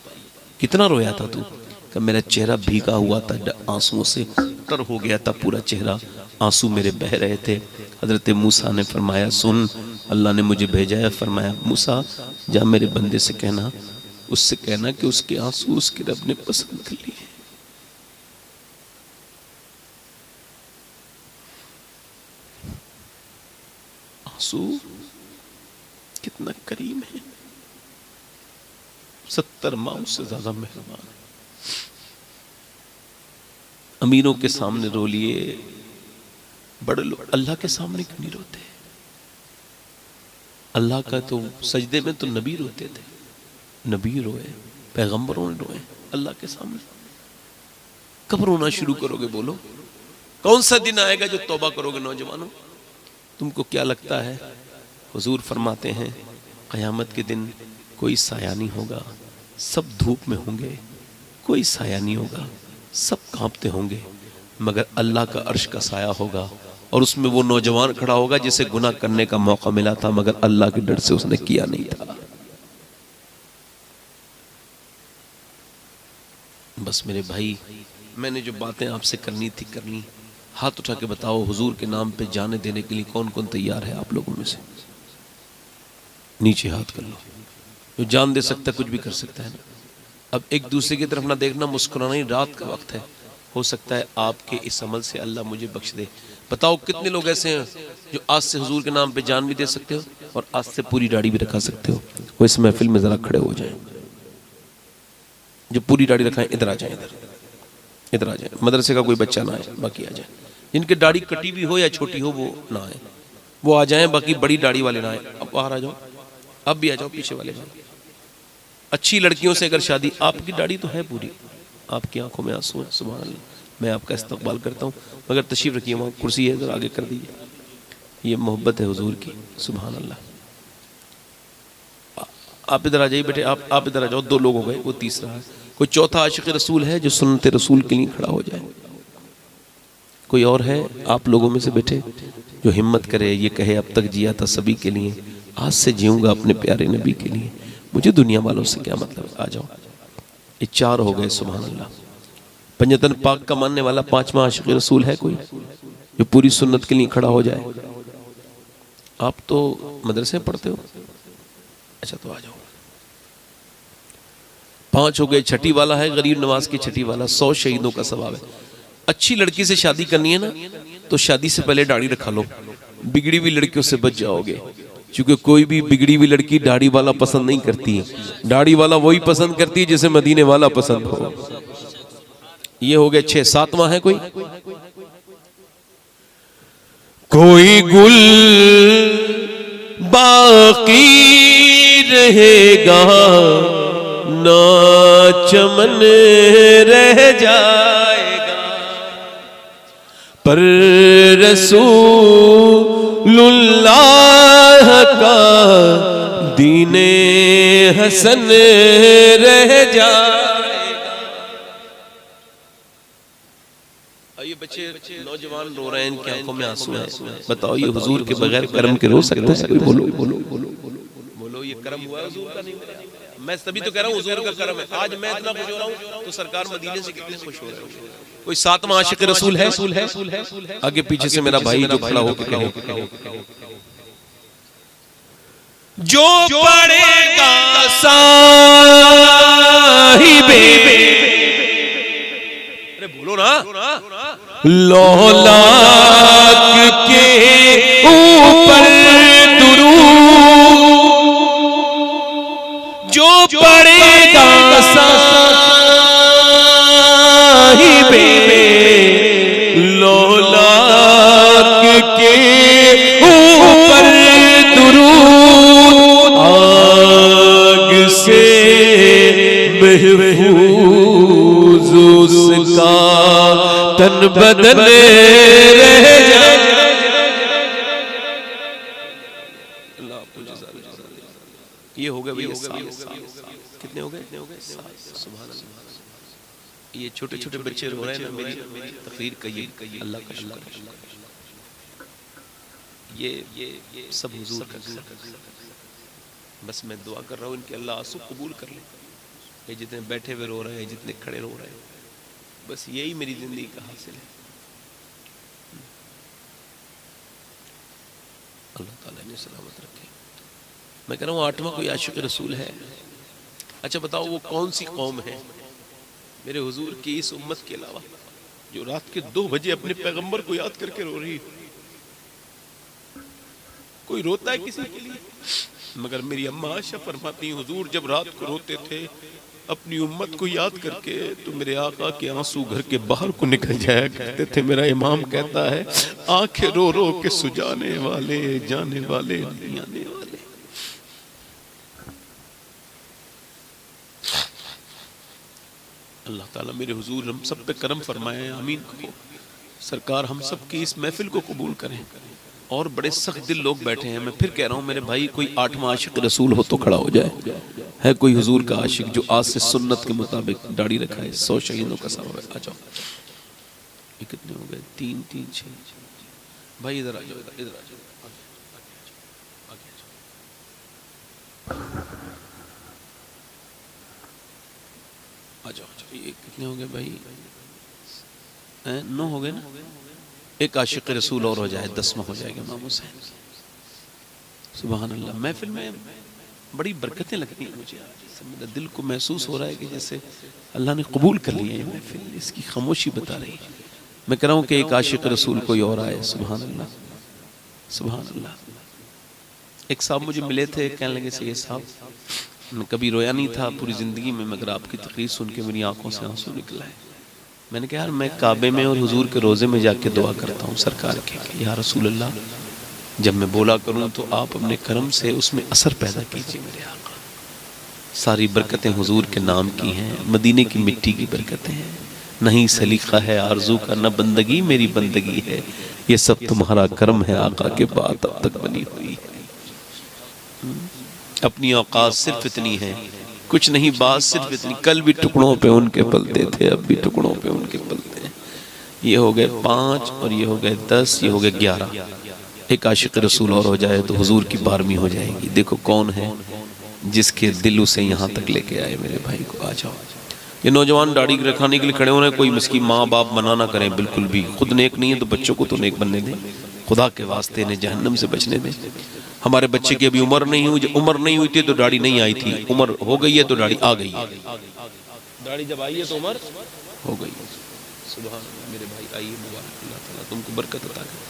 कितना रोया था तू? कि मेरा चेहरा भीगा हुआ था आंसुओं से, तर हो गया था पूरा चेहरा, आंसू मेरे बह रहे थे। हजरत मूसा ने फरमाया सुन, अल्लाह ने मुझे भेजा है। फरमाया मूसा जा मेरे बंदे से कहना, उससे कहना कि उसके आंसू उसके रब ने पसंद कर लिए। आंसू कितना करीम है, 70 माओ से ज्यादा मेहरबान है। अमीरों के सामने रो लिए, बड़े लोग अल्लाह के सामने क्यों नहीं रोते? अल्लाह का तो सजदे में तो नबी रोते थे, नबी रोए, पैगंबरों ने रोए, अल्लाह के सामने कब रोना शुरू करोगे? बोलो कौन सा दिन आएगा जो तौबा करोगे? नौजवानों तुमको क्या लगता है? हुजूर फरमाते हैं क़यामत के दिन कोई साया नहीं होगा, सब धूप में होंगे, कोई साया नहीं होगा, सब कांपते होंगे, मगर अल्लाह का अर्श का साया होगा और उसमें वो नौजवान खड़ा होगा जिसे गुनाह करने का मौका मिला था मगर अल्लाह के डर से उसने किया नहीं था। बस मेरे भाई, मैंने जो बातें आपसे करनी थी कर ली। हाथ उठा के बताओ हुजूर के नाम पे जाने देने के लिए कौन कौन तैयार है आप लोगों में से? नीचे हाथ कर लो। जो जान दे सकता है कुछ भी कर सकता है ना। अब एक दूसरे की तरफ ना देखना, मुस्कुराना ही। रात का वक्त है, हो सकता है आपके इस अमल से अल्लाह मुझे बख्श दे। बताओ कितने लोग ऐसे हैं जो आज से हुजूर के नाम पे जान भी दे सकते हो और आज से पूरी दाढ़ी भी रखा सकते हो? वो इस महफिल में जरा खड़े हो जाएं। जो पूरी दाढ़ी रखाएं इधर आ जाए, इधर आ जाए। मदरसे का कोई बच्चा ना आए, बाकी आ जाए। जिनकी दाढ़ी कटी भी हो या छोटी हो वो ना आए, वो आ जाएं, बाकी बड़ी दाढ़ी वाले ना आए। अब बाहर आ जाओ, अब भी आ जाओ, पीछे वाले जाओ। अच्छी लड़कियों से अगर शादी, आपकी दाढ़ी तो है पूरी, आपकी आंखों में आंसू है, सुभान अल्लाह, मैं आपका इस्तकबाल करता हूँ, मगर तशरीफ रखिए, वहाँ कुर्सी है, इधर आगे कर दीजिए। ये मोहब्बत है हुजूर की, सुभान अल्लाह। आप इधर आ जाइए बेटे, आप इधर आ जाओ। 2 लोग हो गए, वो तीसरा है। कोई चौथा आशिक रसूल है जो सुन्नत रसूल के लिए खड़ा हो जाए? कोई और है आप लोगों में से बैठे जो हिम्मत करे, ये कहे अब तक जिया था सभी के लिए, आज से जीऊंगा अपने प्यारे नबी के लिए, मुझे दुनिया वालों से क्या मतलब। आ जाओ, ये 4 हो गए। सुभान अल्लाह। पंजतन पाक का मानने वाला 5वां आशिक रसूल है कोई जो पूरी सुन्नत के लिए खड़ा हो जाए? आप तो मदरसे पढ़ते हो, अच्छा तो आ जाओ। 5 हो गए। छठी वाला है गरीब नवाज की छठी वाला, 100 शहीदों का सवाब है। अच्छी लड़की से शादी करनी है ना तो शादी से पहले दाढ़ी रखा लो, बिगड़ी हुई लड़कियों से बच जाओगे, क्योंकि कोई भी बिगड़ी हुई लड़की दाढ़ी वाला पसंद नहीं करती है, दाढ़ी वाला वही पसंद करती है जिसे मदीने वाला पसंद हो। ये हो गए 6। 7वां है कोई गुल बाकी रहेगा ना चमन रह जाएगा, पर रसूलुल्लाह का दीने हसन रह जाएगा। ये बच्चे नौजवान रो रहे हैं, इनकी आंखों में आंसू हैं। बताओ ये हुजूर के बगैर कर्म के रो सकते हैं? कोई बोलो बोलो बोलो बोलो। ये कर्म हुआ हुजूर का? नहीं। मैं तभी तो कह रहा हूँ हुजूर का कर्म है। आज मैं इतना खुश हो रहा हूँ तो सरकार मदीने से कितने खुश हो रहे हैं। कोई 7वां आशिक रसूल है? आगे पीछे से मेरा भाई जो खड़ा होकर कहे जो पड़ेगा साहिबे, अरे बोलो ना, लौलाक के ऊपर दुरूद, जो पड़ेगा साहिबे लौलाक के ऊपर दुरूद, आग से महफूज उसका तन बदन रह जाए। ये हो गए भैया, कितने हो गए? सुभान अल्लाह। ये छोटे छोटे बच्चे रो रहे हैं ना, मेरी तकरीर कहिए अल्लाह का शुक्र। ये सब हुजूर का। बस मैं दुआ कर रहा हूँ इनके अल्लाह आंसू कबूल कर ले। ये जितने बैठे हुए रो रहे हैं, जितने खड़े रो रहे हैं, बस यही मेरी जिंदगी का हासिल है। अल्लाह ताला ने सलामत रखे। मैं कह रहा हूँ 8वां कोई आशिक रसूल है? अच्छा बताओ वो कौन सी कौम है मेरे हुजूर की इस उम्मत के अलावा जो रात के 2 बजे अपने पैगंबर को याद करके रो रही है? कोई रोता है किसी के लिए? मगर मेरी अम्मा आयशा फरमाती, हुजूर जब रात को रोते थे अपनी उम्मत को याद करके तो मेरे आका के आंसू घर के बाहर को निकल जाया करते थे। मेरा इमाम कहता है आंखें रो रो के सुजाने वाले, जाने वाले, आने वाले। अल्लाह ताला मेरे हुजूर हम सब पे करम फरमाए, आमीन कहो। सरकार हम सब की इस महफिल को कबूल करें। और बड़े सख्त दिल लोग बैठे हैं, मैं फिर कह रहा हूँ मेरे भाई कोई 8वां आशिक रसूल हो तो खड़ा हो जाए। है कोई हुजूर का आशिक जो आज से सुन्नत के मुताबिक दाढ़ी रखा है? 100 शहीदों का सवाब है। आ जाओ। ये कितने हो गए? 3 3 6। भाई इधर आ जाओ, इधर आ जाओ, आ जाओ। ये कितने हो गए भाई? 9 हो गए ना। एक आशिक रसूल और हो जाए, 10वां हो जाएगा इमाम हुसैन। सुभान अल्लाह। महफिल में बड़ी बरकतें लगती हैं मुझे। मेरे दिल को महसूस हो रहा है कि जैसे अल्लाह ने कबूल कर लिया है महफिल। इसकी खामोशी बता रही है। मैं कह रहा हूँ कि एक आशिक रसूल कोई और आए। सुभान अल्लाह, सुभान अल्लाह। एक साहब मुझे मिले थे, कहने लगे सैयद साहब मैं कभी रोया नहीं था पूरी ज़िंदगी में, मगर आपकी तकरीर सुन के मेरी आंखों से आंसू निकला है। मैंने कहा यार मैं काबे में और हुजूर के रोज़े में जाके दुआ करता हूँ सरकार के, या रसूल अल्लाह जब मैं बोला करूँ तो आप अपने करम से उसमें असर पैदा कीजिए मेरे आका। सारी बरकतें हुजूर के नाम की हैं, मदीने की मिट्टी की बरकतें हैं। नहीं सलीका है आरजू का, न बंदगी मेरी बंदगी है, ये सब तुम्हारा करम है आका के बाद अब तक बनी हुई है। अपनी औकात सिर्फ इतनी है, कुछ नहीं, बात सिर्फ इतनी। कल भी टुकड़ों पे उनके पलते थे, अब भी टुकड़ों पे उनके पलते हैं। ये हो गए 5 और ये हो गए 10, ये हो गए 11। एक आशिक रसूल और हो जाए तो हुजूर की 12वीं हो जाएगी। देखो कौन है जिसके दिल उसे यहाँ तक लेके आए। मेरे भाई को आ जाओ। ये नौजवान दाढ़ी रखाने के लिए खड़े हो रहे हैं, कोई मिस्की माँ बाप मना ना करें बिल्कुल भी। खुद नेक नहीं है तो बच्चों को तो नेक बनने दें, खुदा के वास्ते इन्हें जहन्नम से बचने दें। हमारे बच्चे की अभी उम्र नहीं हुई थी तो दाढ़ी नहीं आई थी, उम्र हो गई है तो दाढ़ी आ गई। दाढ़ी जब आई है तो उम्र हो गई। सुभान अल्लाह। मेरे भाई आइए, मुबारक, अल्लाह ताला तुमको बरकत अता करे।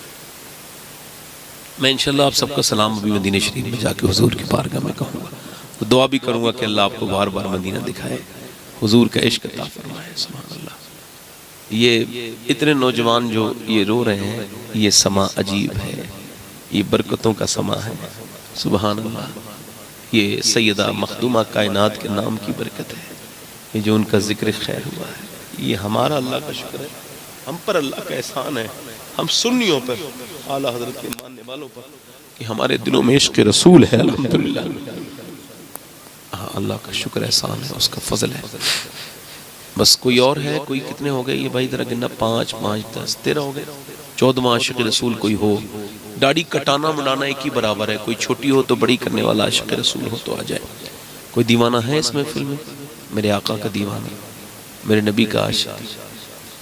मैं इंशाल्लाह आप सबका सलाम अभी मदीना शरीफ में जाके हुजूर की बारगाह में कहूँगा, तो दुआ भी करूँगा कि अल्लाह आपको बार बार मदीना दिखाए, हुजूर का इश्क अता फरमाए। सुभान अल्लाह। ये इतने नौजवान जो ये रो रहे हैं, ये समा अजीब है, ये बरकतों का समा है। सुभान अल्लाह। ये सैयदा मखदूमा कायनात के नाम की बरकत है, ये जो उनका जिक्र खैर हुआ है, ये हमारा अल्लाह का शुक्र है, हम पर अल्लाह का एहसान है, हम सुन्नियों पर, आला हजरत के मानने वालों पर, कि हमारे दिलों में इश्क रसूल है। अल्हम्दुलिल्लाह। हाँ, अल्लाह का शुक्र एहसान है, उसका फजल है। बस कोई और है? कोई कितने हो गए ये भाई जरा गिनना? 5, 5, 10, 13 हो गए। 14वां आशिक रसूल कोई हो। दाढ़ी कटाना मुड़ाना एक ही बराबर है, कोई छोटी हो तो बड़ी करने वाला आशिक रसूल हो तो आ जाए। कोई दीवाना है इस महफिल में? मेरे आका का दीवाना, मेरे नबी का आशिक।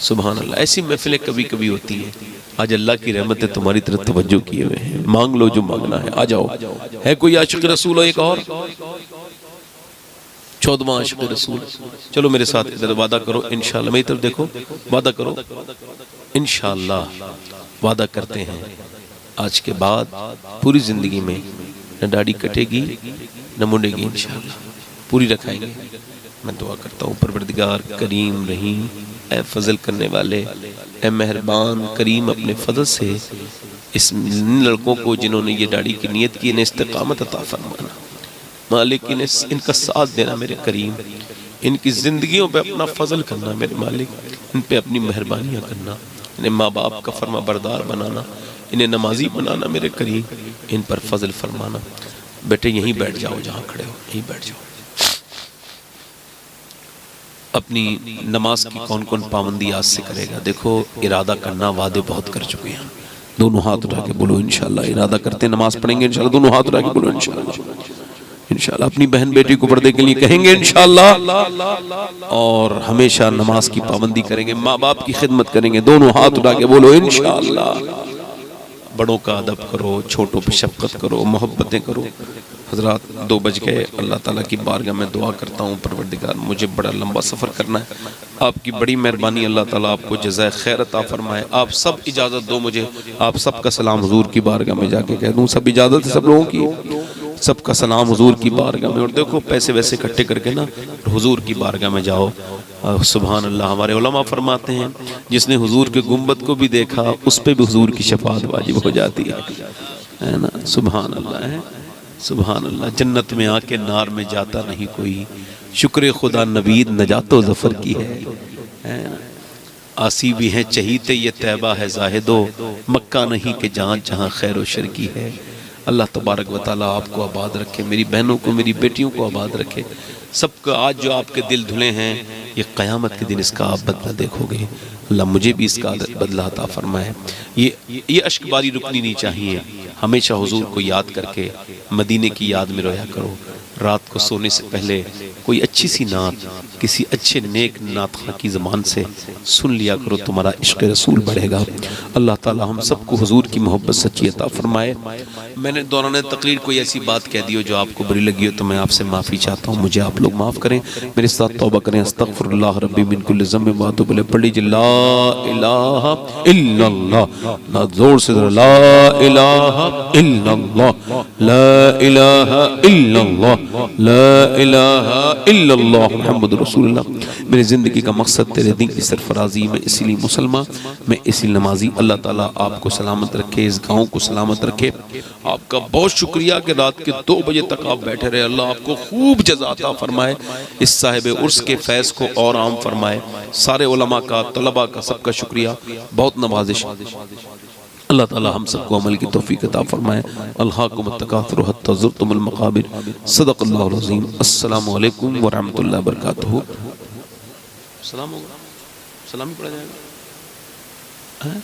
सुभान अल्लाह। ऐसी महफिलें कभी कभी होती हैं। आज अल्लाह की रहमतें तुम्हारी तरफ तवज्जो किए हुए हैं। मांग लो जो मांगना है, आ जाओ। है कोई आशिक रसूल? एक और 14वां आशिक रसूल। चलो मेरे साथ इधर वादा करो इंशाल्लाह, मेरी तरफ देखो, वादा करो इंशाल्लाह। वादा करते हैं आज के बाद पूरी जिंदगी में न दाढ़ी कटेगी न मुड़ेगी, इंशाल्लाह पूरी रखाएंगे। मैं दुआ करता हूँ परवरदिगार करीम रहीम, ए फजल करने वाले, ए मेहरबान करीम, अपने फजल से इस लड़कों को जिन्होंने ये दाढ़ी की नियत की, इन्हें इस्तिकामत अता फरमाना। मालिक इनका साथ देना मेरे करीम, इनकी जिंदगियों पे अपना फजल करना मेरे मालिक, इन पे अपनी मेहरबानियाँ करना, इन्हें माँ बाप का फरमा बरदार बनाना, इन्हें नमाजी बनाना मेरे करीम, इन पर फजल फरमाना। बेटे यहीं बैठ जाओ, जहाँ खड़े हो यहीं बैठ जाओ। अपनी नमाज की कौन कौन पाबंदी आज से करेगा? देखो इरादा करना, वादे बहुत कर चुके हैं। दोनों हाथ उठा के बोलो इंशाल्लाह। इरादा करते नमाज पढ़ेंगे इंशाल्लाह। दोनों हाथ उठा के बोलो इंशाल्लाह। इंशाल्लाह अपनी बहन बेटी को पर्दे के लिए कहेंगे इंशाल्लाह, और हमेशा नमाज की पाबंदी करेंगे, माँ बाप की खिदमत करेंगे। दोनों हाथ उठा के बोलो इंशाल्लाह। बड़ों का अदब करो, छोटों पे शफकत करो, मोहब्बतें करो। हजरात 2 बज गए। अल्लाह ताला की बारगाह में दुआ करता हूँ परवरदिगार मुझे बड़ा लंबा सफ़र करना है, आपकी बड़ी मेहरबानी, अल्लाह ताला आपको जज़ाए खैर अता फरमाए। आप सब इजाज़त दो मुझे, आप सबका सलाम हुजूर की बारगाह में जाके कह दूँ। सब इजाज़त है सब लोगों की, सबका सलाम हुजूर की बारगाह में। और देखो पैसे वैसे इकट्ठे करके ना हुजूर की बारगाह में जाओ। सुभान अल्लाह। हमारे उलमा फरमाते हैं जिसने हुजूर के गुंबद को भी देखा उस पर भी हुजूर की शफाअत वाजिब हो जाती है ना। सुभान अल्लाह है, सुभान अल्लाह। जन्नत में आके नार में जाता नहीं कोई, शुक्र खुदा नबीद नजातो ज़फ़र की है ना। आसी भी हैं चहीते ये तैबा है ज़ाहिदो, मक्का नहीं कि जहाँ जहाँ खैर व शर की है। अल्लाह तबारक व तआला आपको आबाद रखे, मेरी बहनों को, मेरी बेटियों को आबाद रखे। सबका आज जो आपके दिल धुले हैं, ये क़यामत के दिन इसका आप बदला देखोगे। अल्लाह मुझे भी इसका बदला अता फरमाए। ये अश्कबारी रुकनी नहीं चाहिए। हमेशा हुजूर को याद करके मदीने की याद में रोया करो। रात को सोने से पहले कोई अच्छी सी नात किसी अच्छे नेक नात खां की ज़बान से सुन लिया करो, तुम्हारा इश्क रसूल बढ़ेगा। अल्लाह ताला हम सबको हुजूर की मोहब्बत सच्ची अता फरमाए। मैंने दौरान तकरीर कोई ऐसी बात कह दी हो जो आपको बुरी लगी हो तो मैं आपसे माफ़ी चाहता हूँ, मुझे आप लोग माफ़ करें, मेरे साथ तौबा करें। अस्तगफिरुल्लाह रब्बी मिन कुल्लि ज़म्बिन व अतूबु इलैह। पढ़ लीजिए ला इलाहा इल्लल्लाह, ना जोर से ला इलाहा इल्लल्लाह, ला इलाहा इल्लल्लाह, ला इलाहा इल्लल्लाह मुहम्मदुर रसूलुल्लाह। मेरी ज़िंदगी का मकसद तेरे दिन की सरफराजी में, इसीलिए मुसलमान मैं इसी नमाजी। अल्लाह ताला आपको सलामत रखे, इस गाँव को सलामत रखे। आपका बहुत शुक्रिया कि रात के 2 बजे तक आप बैठे रहे। अल्लाह आपको खूब जज़ा अता फरमाए, इस साहिब उर्स के फैज़ को और आम फरमाए। सारे उलमा का, तलबा का, सबका शुक्रिया, बहुत नवाजिश। अल्लाह ताला हम सबको अमल की तौफीक अता फरमाए। अल्हाकुम तकासुर हत्ता ज़ुरतुमुल मक़ाबिर। सदक़ल्लाहुल अज़ीम। अस्सलामु अलैकुम व रहमतुल्लाहि व बरकातुहू। सलाम होगा, सलाम ही पढ़ा जाएगा। हैं?